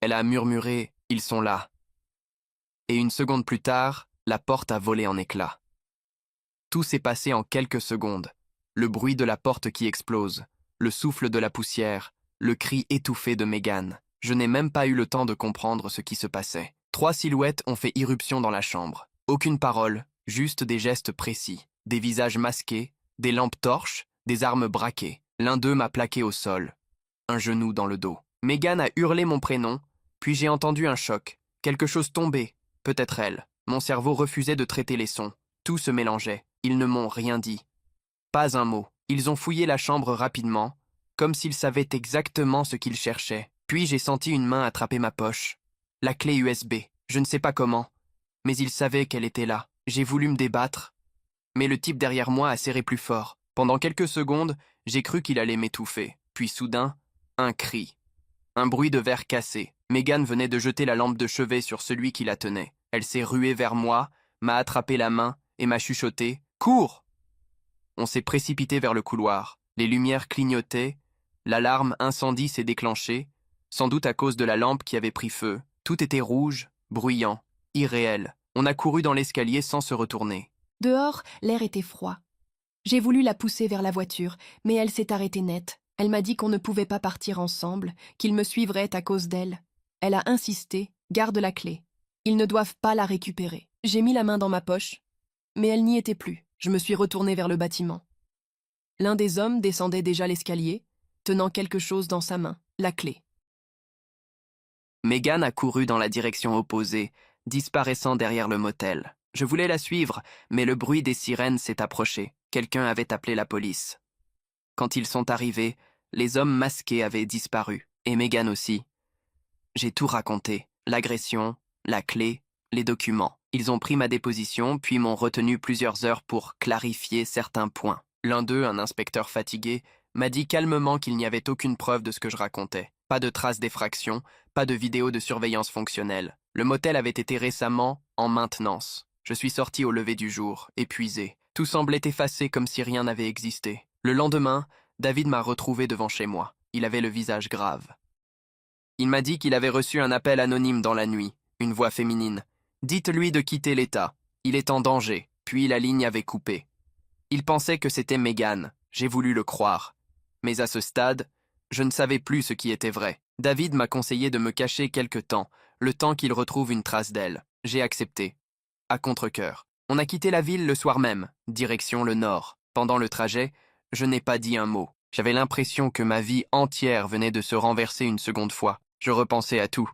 Speaker 1: Elle a murmuré « Ils sont là ». Et une seconde plus tard, la porte a volé en éclats. Tout s'est passé en quelques secondes. Le bruit de la porte qui explose, le souffle de la poussière, le cri étouffé de Megan. Je n'ai même pas eu le temps de comprendre ce qui se passait. 3 silhouettes ont fait irruption dans la chambre. Aucune parole, juste des gestes précis, des visages masqués, des lampes torches, des armes braquées. L'un d'eux m'a plaqué au sol, un genou dans le dos. Megan a hurlé mon prénom, puis j'ai entendu un choc. Quelque chose tombait, peut-être elle. Mon cerveau refusait de traiter les sons. Tout se mélangeait. Ils ne m'ont rien dit. Pas un mot. Ils ont fouillé la chambre rapidement, comme s'ils savaient exactement ce qu'ils cherchaient. Puis j'ai senti une main attraper ma poche. La clé USB. Je ne sais pas comment, mais ils savaient qu'elle était là. J'ai voulu me débattre, mais le type derrière moi a serré plus fort. Pendant quelques secondes, j'ai cru qu'il allait m'étouffer. Puis soudain, un cri. Un bruit de verre cassé. Megan venait de jeter la lampe de chevet sur celui qui la tenait. Elle s'est ruée vers moi, m'a attrapé la main et m'a chuchoté « Cours !» On s'est précipité vers le couloir. Les lumières clignotaient. L'alarme incendie s'est déclenchée, sans doute à cause de la lampe qui avait pris feu. Tout était rouge, bruyant, irréel. On a couru dans l'escalier sans se retourner.
Speaker 2: Dehors, l'air était froid. J'ai voulu la pousser vers la voiture, mais elle s'est arrêtée net. Elle m'a dit qu'on ne pouvait pas partir ensemble, qu'il me suivrait à cause d'elle. Elle a insisté, garde la clé. Ils ne doivent pas la récupérer. J'ai mis la main dans ma poche, mais elle n'y était plus. Je me suis retournée vers le bâtiment. L'un des hommes descendait déjà l'escalier, tenant quelque chose dans sa main, la clé.
Speaker 1: Megan a couru dans la direction opposée, disparaissant derrière le motel. Je voulais la suivre, mais le bruit des sirènes s'est approché. Quelqu'un avait appelé la police. Quand ils sont arrivés, les hommes masqués avaient disparu, et Megan aussi. J'ai tout raconté, l'agression, la clé, les documents. Ils ont pris ma déposition, puis m'ont retenu plusieurs heures pour clarifier certains points. L'un d'eux, un inspecteur fatigué, m'a dit calmement qu'il n'y avait aucune preuve de ce que je racontais. Pas de traces d'effraction, pas de vidéo de surveillance fonctionnelle. Le motel avait été récemment en maintenance. Je suis sorti au lever du jour, épuisé. Tout semblait effacé comme si rien n'avait existé. Le lendemain, David m'a retrouvé devant chez moi. Il avait le visage grave. Il m'a dit qu'il avait reçu un appel anonyme dans la nuit, une voix féminine. « Dites-lui de quitter l'État. Il est en danger. » Puis la ligne avait coupé. Il pensait que c'était Megan. J'ai voulu le croire. Mais à ce stade, je ne savais plus ce qui était vrai. David m'a conseillé de me cacher quelque temps, le temps qu'il retrouve une trace d'elle. J'ai accepté. À contre-cœur. On a quitté la ville le soir même, direction le nord. Pendant le trajet, je n'ai pas dit un mot. J'avais l'impression que ma vie entière venait de se renverser une seconde fois. Je repensais à tout.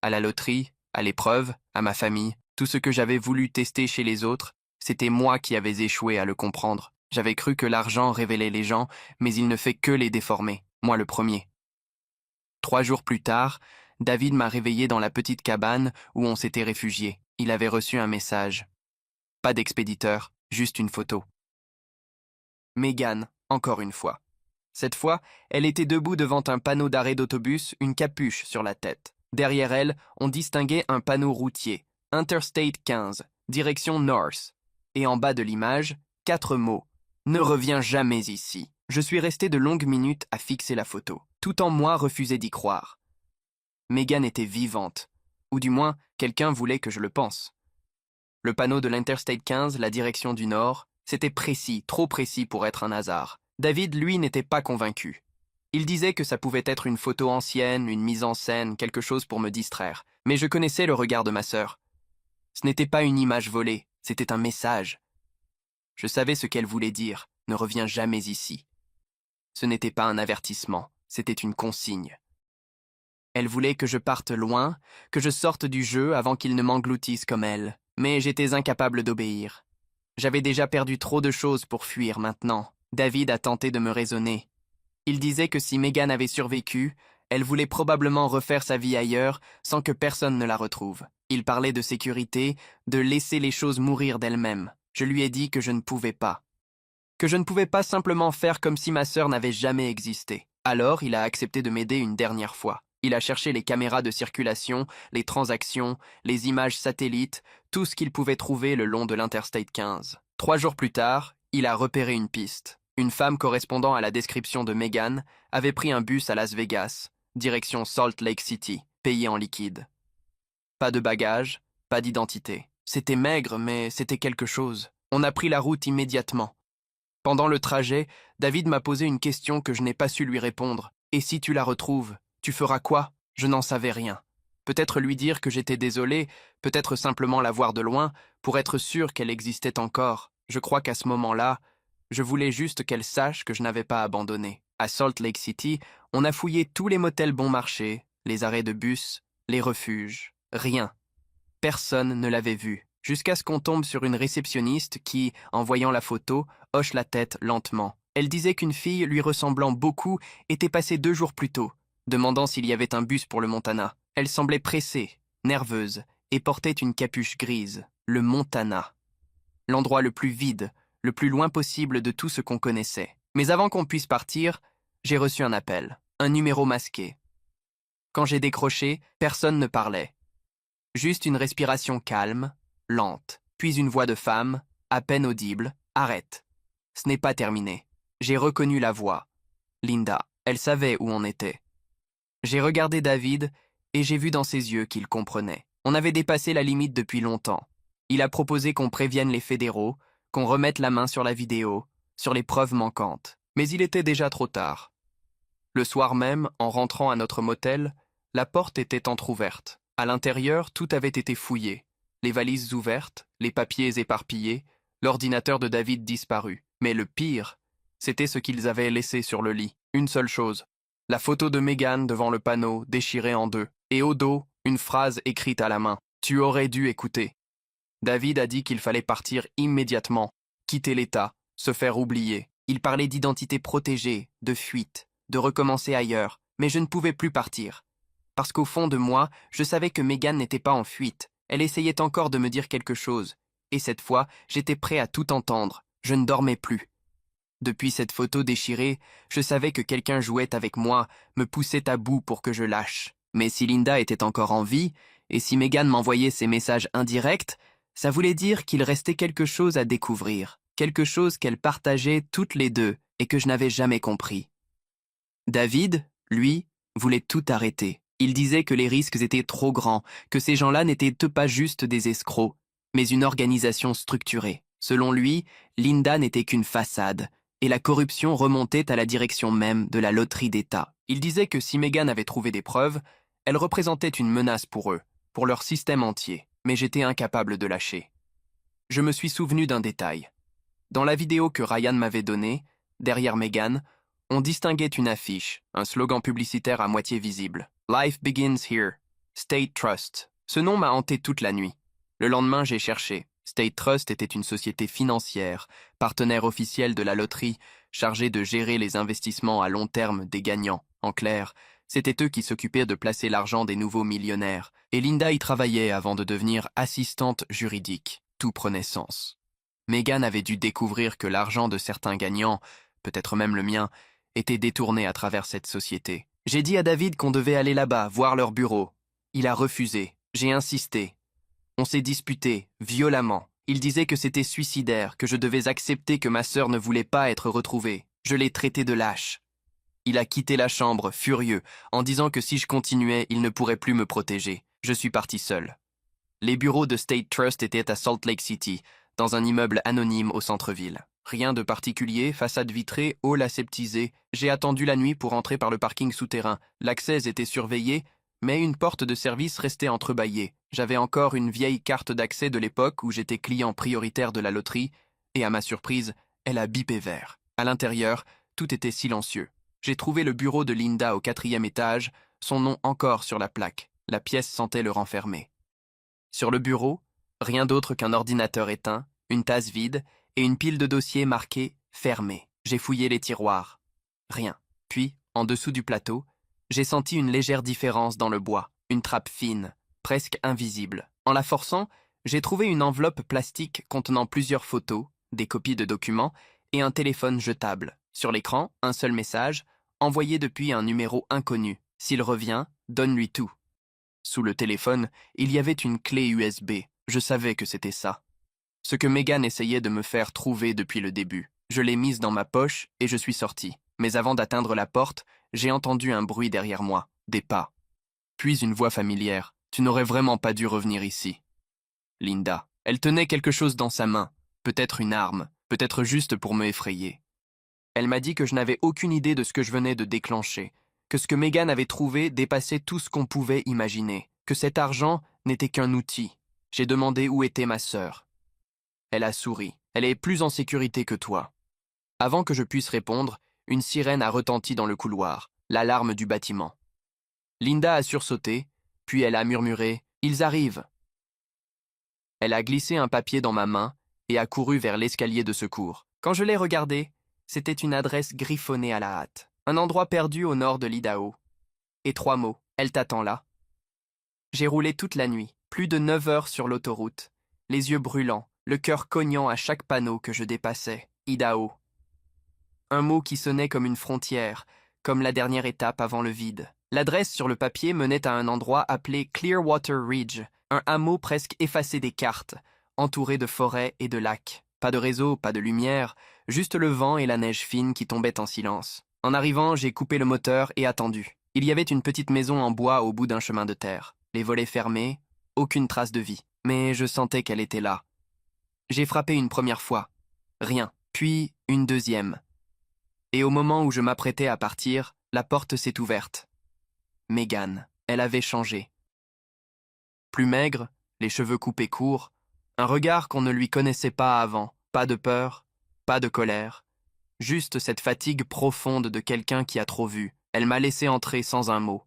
Speaker 1: À la loterie, à l'épreuve, à ma famille. Tout ce que j'avais voulu tester chez les autres, c'était moi qui avais échoué à le comprendre. J'avais cru que l'argent révélait les gens, mais il ne fait que les déformer. Moi le premier. 3 jours plus tard, David m'a réveillé dans la petite cabane où on s'était réfugié. Il avait reçu un message. Pas d'expéditeur, juste une photo. Megan, encore une fois. Cette fois, elle était debout devant un panneau d'arrêt d'autobus, une capuche sur la tête. Derrière elle, on distinguait un panneau routier, Interstate 15, direction North. Et en bas de l'image, 4 mots, Ne reviens jamais ici. Je suis resté de longues minutes à fixer la photo. Tout en moi refusait d'y croire. Megan était vivante. Ou du moins, quelqu'un voulait que je le pense. Le panneau de l'Interstate 15, la direction du nord, c'était précis, trop précis pour être un hasard. David, lui, n'était pas convaincu. Il disait que ça pouvait être une photo ancienne, une mise en scène, quelque chose pour me distraire. Mais je connaissais le regard de ma sœur. Ce n'était pas une image volée, c'était un message. Je savais ce qu'elle voulait dire, ne reviens jamais ici. Ce n'était pas un avertissement, c'était une consigne. Elle voulait que je parte loin, que je sorte du jeu avant qu'il ne m'engloutisse comme elle, mais j'étais incapable d'obéir. J'avais déjà perdu trop de choses pour fuir maintenant. David a tenté de me raisonner. Il disait que si Megan avait survécu, elle voulait probablement refaire sa vie ailleurs sans que personne ne la retrouve. Il parlait de sécurité, de laisser les choses mourir d'elles-mêmes. Je lui ai dit que je ne pouvais pas. Que je ne pouvais pas simplement faire comme si ma sœur n'avait jamais existé. Alors, il a accepté de m'aider une dernière fois. Il a cherché les caméras de circulation, les transactions, les images satellites, tout ce qu'il pouvait trouver le long de l'Interstate 15. 3 jours plus tard, il a repéré une piste. Une femme correspondant à la description de Megan avait pris un bus à Las Vegas, direction Salt Lake City, payé en liquide. Pas de bagages, pas d'identité. C'était maigre, mais c'était quelque chose. On a pris la route immédiatement. Pendant le trajet, David m'a posé une question que je n'ai pas su lui répondre. Et si tu la retrouves, tu feras quoi? Je n'en savais rien. Peut-être lui dire que j'étais désolé, peut-être simplement la voir de loin, pour être sûr qu'elle existait encore. Je crois qu'à ce moment-là, je voulais juste qu'elle sache que je n'avais pas abandonné. À Salt Lake City, on a fouillé tous les motels bon marché, les arrêts de bus, les refuges. Rien. Personne ne l'avait vue. Jusqu'à ce qu'on tombe sur une réceptionniste qui, en voyant la photo, hoche la tête lentement. Elle disait qu'une fille lui ressemblant beaucoup était passée 2 jours plus tôt, demandant s'il y avait un bus pour le Montana. Elle semblait pressée, nerveuse, et portait une capuche grise. Le Montana. L'endroit le plus vide, le plus loin possible de tout ce qu'on connaissait. Mais avant qu'on puisse partir, j'ai reçu un appel, un numéro masqué. Quand j'ai décroché, personne ne parlait. Juste une respiration calme, lente, puis une voix de femme, à peine audible, « Arrête. Ce n'est pas terminé. » J'ai reconnu la voix. Linda, elle savait où on était. J'ai regardé David et j'ai vu dans ses yeux qu'il comprenait. On avait dépassé la limite depuis longtemps. Il a proposé qu'on prévienne les fédéraux, qu'on remette la main sur la vidéo, sur les preuves manquantes. Mais il était déjà trop tard. Le soir même, en rentrant à notre motel, la porte était entr'ouverte. À l'intérieur, tout avait été fouillé. Les valises ouvertes, les papiers éparpillés, l'ordinateur de David disparu. Mais le pire, c'était ce qu'ils avaient laissé sur le lit. Une seule chose. La photo de Megan devant le panneau, déchirée en 2. Et au dos, une phrase écrite à la main. « Tu aurais dû écouter. » David a dit qu'il fallait partir immédiatement, quitter l'État, se faire oublier. Il parlait d'identité protégée, de fuite, de recommencer ailleurs, mais je ne pouvais plus partir. Parce qu'au fond de moi, je savais que Megan n'était pas en fuite. Elle essayait encore de me dire quelque chose. Et cette fois, j'étais prêt à tout entendre. Je ne dormais plus. Depuis cette photo déchirée, je savais que quelqu'un jouait avec moi, me poussait à bout pour que je lâche. Mais si Linda était encore en vie, et si Megan m'envoyait ces messages indirects, ça voulait dire qu'il restait quelque chose à découvrir, quelque chose qu'elles partageaient toutes les deux et que je n'avais jamais compris. David, lui, voulait tout arrêter. Il disait que les risques étaient trop grands, que ces gens-là n'étaient pas juste des escrocs, mais une organisation structurée. Selon lui, Linda n'était qu'une façade, et la corruption remontait à la direction même de la loterie d'État. Il disait que si Megan avait trouvé des preuves, elle représentait une menace pour eux, pour leur système entier, mais j'étais incapable de lâcher. Je me suis souvenu d'un détail. Dans la vidéo que Ryan m'avait donnée, derrière Megan, on distinguait une affiche, un slogan publicitaire à moitié visible. « Life begins here. State Trust ». Ce nom m'a hanté toute la nuit. Le lendemain, j'ai cherché. State Trust était une société financière, partenaire officiel de la loterie, chargée de gérer les investissements à long terme des gagnants. En clair, c'était eux qui s'occupaient de placer l'argent des nouveaux millionnaires. Et Linda y travaillait avant de devenir assistante juridique. Tout prenait sens. Megan avait dû découvrir que l'argent de certains gagnants, peut-être même le mien, était détourné à travers cette société. J'ai dit à David qu'on devait aller là-bas, voir leur bureau. Il a refusé. J'ai insisté. On s'est disputé, violemment. Il disait que c'était suicidaire, que je devais accepter que ma sœur ne voulait pas être retrouvée. Je l'ai traité de lâche. Il a quitté la chambre, furieux, en disant que si je continuais, il ne pourrait plus me protéger. Je suis parti seul. Les bureaux de State Trust étaient à Salt Lake City, dans un immeuble anonyme au centre-ville. Rien de particulier, façade vitrée, hall aseptisé. J'ai attendu la nuit pour entrer par le parking souterrain. L'accès était surveillé, mais une porte de service restait entrebâillée. J'avais encore une vieille carte d'accès de l'époque où j'étais client prioritaire de la loterie, et à ma surprise, elle a bipé vert. À l'intérieur, tout était silencieux. J'ai trouvé le bureau de Linda au 4e étage, son nom encore sur la plaque. La pièce sentait le renfermer. Sur le bureau, rien d'autre qu'un ordinateur éteint, une tasse vide et une pile de dossiers marqués « Fermé ». J'ai fouillé les tiroirs. Rien. Puis, en dessous du plateau, j'ai senti une légère différence dans le bois, une trappe fine, presque invisible. En la forçant, j'ai trouvé une enveloppe plastique contenant plusieurs photos, des copies de documents et un téléphone jetable. Sur l'écran, un seul message, envoyé depuis un numéro inconnu. S'il revient, donne-lui tout. Sous le téléphone, il y avait une clé USB. Je savais que c'était ça. Ce que Megan essayait de me faire trouver depuis le début. Je l'ai mise dans ma poche et je suis sorti. Mais avant d'atteindre la porte, j'ai entendu un bruit derrière moi, des pas. Puis une voix familière. « Tu n'aurais vraiment pas dû revenir ici. » Linda. Elle tenait quelque chose dans sa main. Peut-être une arme, peut-être juste pour me effrayer. Elle m'a dit que je n'avais aucune idée de ce que je venais de déclencher, que ce que Megan avait trouvé dépassait tout ce qu'on pouvait imaginer, que cet argent n'était qu'un outil. J'ai demandé où était ma sœur. Elle a souri. Elle est plus en sécurité que toi. Avant que je puisse répondre, une sirène a retenti dans le couloir, l'alarme du bâtiment. Linda a sursauté, puis elle a murmuré « Ils arrivent !» Elle a glissé un papier dans ma main et a couru vers l'escalier de secours. Quand je l'ai regardé, c'était une adresse griffonnée à la hâte. Un endroit perdu au nord de l'Idaho. Et 3 mots. Elle t'attend là. J'ai roulé toute la nuit, plus de 9 heures sur l'autoroute, les yeux brûlants, le cœur cognant à chaque panneau que je dépassais. Idaho. Un mot qui sonnait comme une frontière, comme la dernière étape avant le vide. L'adresse sur le papier menait à un endroit appelé Clearwater Ridge, un hameau presque effacé des cartes, entouré de forêts et de lacs. Pas de réseau, pas de lumière, juste le vent et la neige fine qui tombaient en silence. En arrivant, j'ai coupé le moteur et attendu. Il y avait une petite maison en bois au bout d'un chemin de terre. Les volets fermés, aucune trace de vie. Mais je sentais qu'elle était là. J'ai frappé une première fois. Rien. Puis une deuxième. Et au moment où je m'apprêtais à partir, la porte s'est ouverte. Megan. Elle avait changé. Plus maigre, les cheveux coupés courts, un regard qu'on ne lui connaissait pas avant. Pas de peur, pas de colère. Juste cette fatigue profonde de quelqu'un qui a trop vu. Elle m'a laissé entrer sans un mot.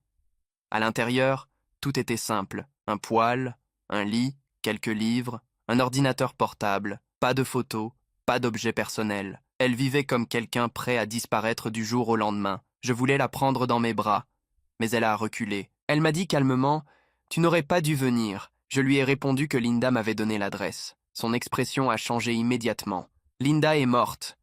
Speaker 1: À l'intérieur, tout était simple. Un poêle, un lit, quelques livres, un ordinateur portable, pas de photos, pas d'objets personnels. Elle vivait comme quelqu'un prêt à disparaître du jour au lendemain. Je voulais la prendre dans mes bras, mais elle a reculé. Elle m'a dit calmement « Tu n'aurais pas dû venir ». Je lui ai répondu que Linda m'avait donné l'adresse. Son expression a changé immédiatement. Linda est morte.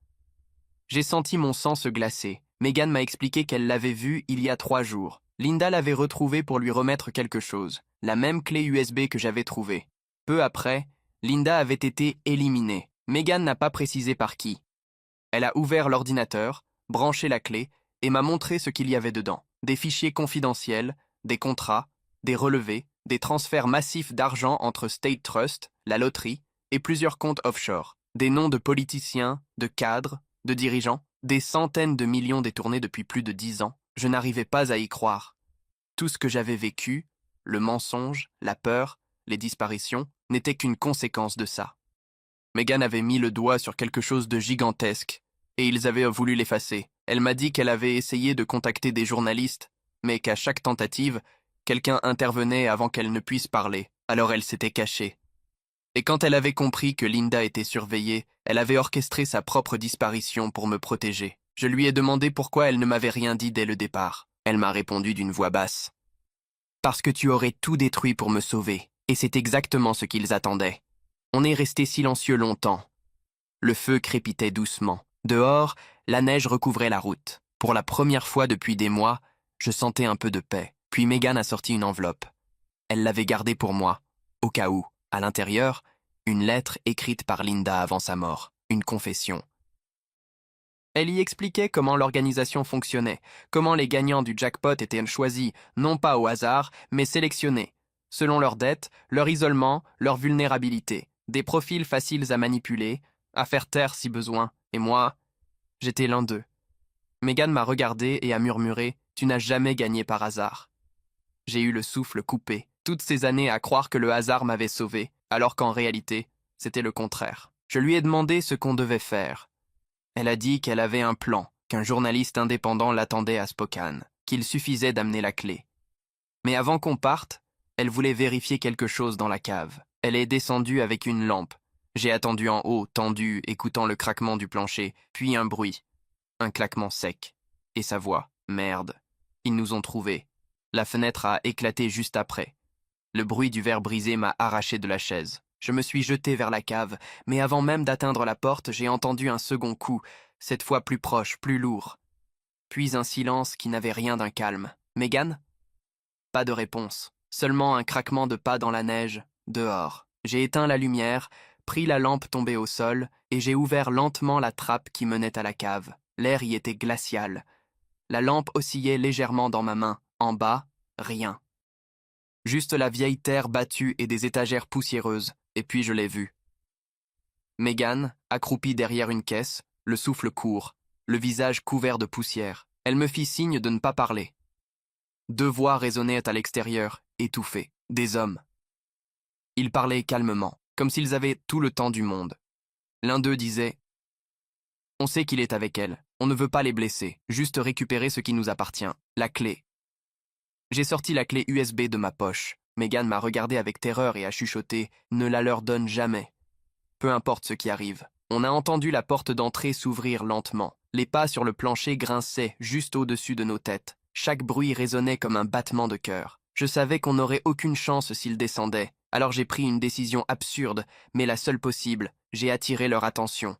Speaker 1: J'ai senti mon sang se glacer. Megan m'a expliqué qu'elle l'avait vue il y a 3 jours. Linda l'avait retrouvée pour lui remettre quelque chose, la même clé USB que j'avais trouvée. Peu après, Linda avait été éliminée. Megan n'a pas précisé par qui. Elle a ouvert l'ordinateur, branché la clé et m'a montré ce qu'il y avait dedans. Des fichiers confidentiels, des contrats, des relevés, des transferts massifs d'argent entre State Trust, la loterie et plusieurs comptes offshore. Des noms de politiciens, de cadres, de dirigeants, des centaines de millions détournés depuis plus de 10 ans. Je n'arrivais pas à y croire. Tout ce que j'avais vécu, le mensonge, la peur, les disparitions, n'était qu'une conséquence de ça. Megan avait mis le doigt sur quelque chose de gigantesque, et ils avaient voulu l'effacer. Elle m'a dit qu'elle avait essayé de contacter des journalistes, mais qu'à chaque tentative, quelqu'un intervenait avant qu'elle ne puisse parler. Alors elle s'était cachée. Et quand elle avait compris que Linda était surveillée, elle avait orchestré sa propre disparition pour me protéger. Je lui ai demandé pourquoi elle ne m'avait rien dit dès le départ. Elle m'a répondu d'une voix basse. « Parce que tu aurais tout détruit pour me sauver. » Et c'est exactement ce qu'ils attendaient. On est resté silencieux longtemps. Le feu crépitait doucement. Dehors, la neige recouvrait la route. Pour la première fois depuis des mois, je sentais un peu de paix. Puis Megan a sorti une enveloppe. Elle l'avait gardée pour moi, au cas où. À l'intérieur, Une lettre écrite par Linda avant sa mort. Une confession. Elle y expliquait comment l'organisation fonctionnait, comment les gagnants du jackpot étaient choisis, non pas au hasard, mais sélectionnés, selon leurs dettes, leur isolement, leur vulnérabilité, des profils faciles à manipuler, à faire taire si besoin, et moi, j'étais l'un d'eux. Megan m'a regardé et a murmuré « Tu n'as jamais gagné par hasard ». J'ai eu le souffle coupé, toutes ces années à croire que le hasard m'avait sauvé, alors qu'en réalité, c'était le contraire. Je lui ai demandé ce qu'on devait faire. Elle a dit qu'elle avait un plan, qu'un journaliste indépendant l'attendait à Spokane, qu'il suffisait d'amener la clé. Mais avant qu'on parte, elle voulait vérifier quelque chose dans la cave. Elle est descendue avec une lampe. J'ai attendu en haut, tendu, écoutant le craquement du plancher, puis un bruit. Un claquement sec. Et sa voix. Merde. Ils nous ont trouvés. La fenêtre a éclaté juste après. Le bruit du verre brisé m'a arraché de la chaise. Je me suis jeté vers la cave, mais avant même d'atteindre la porte, j'ai entendu un second coup, cette fois plus proche, plus lourd. Puis un silence qui n'avait rien d'un calme. « Megan ?» Pas de réponse. Seulement un craquement de pas dans la neige, dehors. J'ai éteint la lumière, pris la lampe tombée au sol, et j'ai ouvert lentement la trappe qui menait à la cave. L'air y était glacial. La lampe oscillait légèrement dans ma main. En bas, rien. Juste la vieille terre battue et des étagères poussiéreuses, et puis je l'ai vue. Megan, accroupie derrière une caisse, le souffle court, le visage couvert de poussière. Elle me fit signe de ne pas parler. Deux voix résonnaient à l'extérieur, étouffées, des hommes. Ils parlaient calmement, comme s'ils avaient tout le temps du monde. L'un d'eux disait « On sait qu'il est avec elle, on ne veut pas les blesser, juste récupérer ce qui nous appartient, la clé. » J'ai sorti la clé USB de ma poche. Megan m'a regardé avec terreur et a chuchoté « Ne la leur donne jamais. » Peu importe ce qui arrive. On a entendu la porte d'entrée s'ouvrir lentement. Les pas sur le plancher grinçaient juste au-dessus de nos têtes. Chaque bruit résonnait comme un battement de cœur. Je savais qu'on n'aurait aucune chance s'ils descendaient. Alors j'ai pris une décision absurde, mais la seule possible. J'ai attiré leur attention.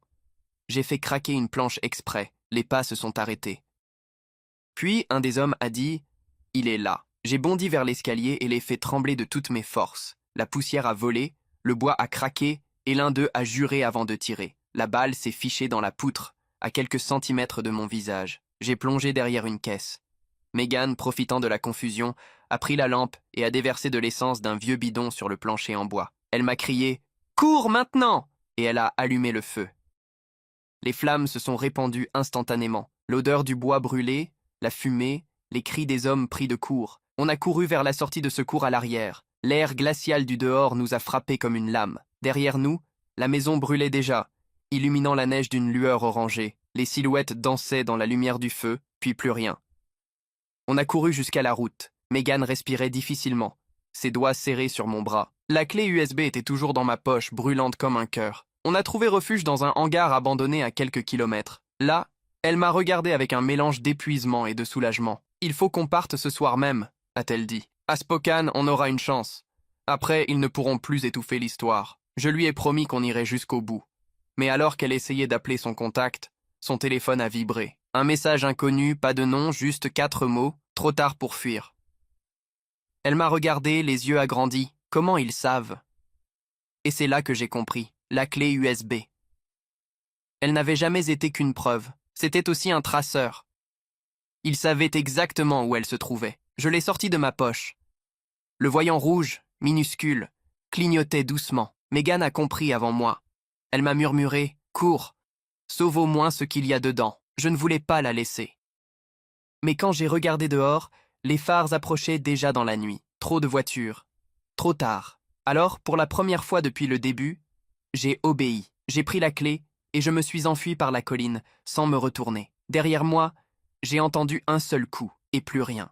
Speaker 1: J'ai fait craquer une planche exprès. Les pas se sont arrêtés. Puis un des hommes a dit « Il est là ». J'ai bondi vers l'escalier et l'ai fait trembler de toutes mes forces. La poussière a volé, le bois a craqué et l'un d'eux a juré avant de tirer. La balle s'est fichée dans la poutre, à quelques centimètres de mon visage. J'ai plongé derrière une caisse. Megan, profitant de la confusion, a pris la lampe et a déversé de l'essence d'un vieux bidon sur le plancher en bois. Elle m'a crié « Cours maintenant !» et elle a allumé le feu. Les flammes se sont répandues instantanément. L'odeur du bois brûlé, la fumée, les cris des hommes pris de court. On a couru vers la sortie de secours à l'arrière. L'air glacial du dehors nous a frappés comme une lame. Derrière nous, la maison brûlait déjà, illuminant la neige d'une lueur orangée. Les silhouettes dansaient dans la lumière du feu, puis plus rien. On a couru jusqu'à la route. Megan respirait difficilement, ses doigts serrés sur mon bras. La clé USB était toujours dans ma poche, brûlante comme un cœur. On a trouvé refuge dans un hangar abandonné à quelques kilomètres. Là, elle m'a regardé avec un mélange d'épuisement et de soulagement. « Il faut qu'on parte ce soir même », a-t-elle dit. « À Spokane, on aura une chance. Après, ils ne pourront plus étouffer l'histoire. Je lui ai promis qu'on irait jusqu'au bout. » Mais alors qu'elle essayait d'appeler son contact, son téléphone a vibré. Un message inconnu, pas de nom, juste 4 mots, trop tard pour fuir. Elle m'a regardé, les yeux agrandis. Comment ils savent? Et c'est là que j'ai compris. La clé USB. Elle n'avait jamais été qu'une preuve. C'était aussi un traceur. Il savait exactement où elle se trouvait. Je l'ai sortie de ma poche. Le voyant rouge, minuscule, clignotait doucement. Megan a compris avant moi. Elle m'a murmuré « Cours, sauve au moins ce qu'il y a dedans ». Je ne voulais pas la laisser. Mais quand j'ai regardé dehors, les phares approchaient déjà dans la nuit. Trop de voitures. Trop tard. Alors, pour la première fois depuis le début, j'ai obéi. J'ai pris la clé et je me suis enfui par la colline, sans me retourner. Derrière moi, j'ai entendu un seul coup et plus rien.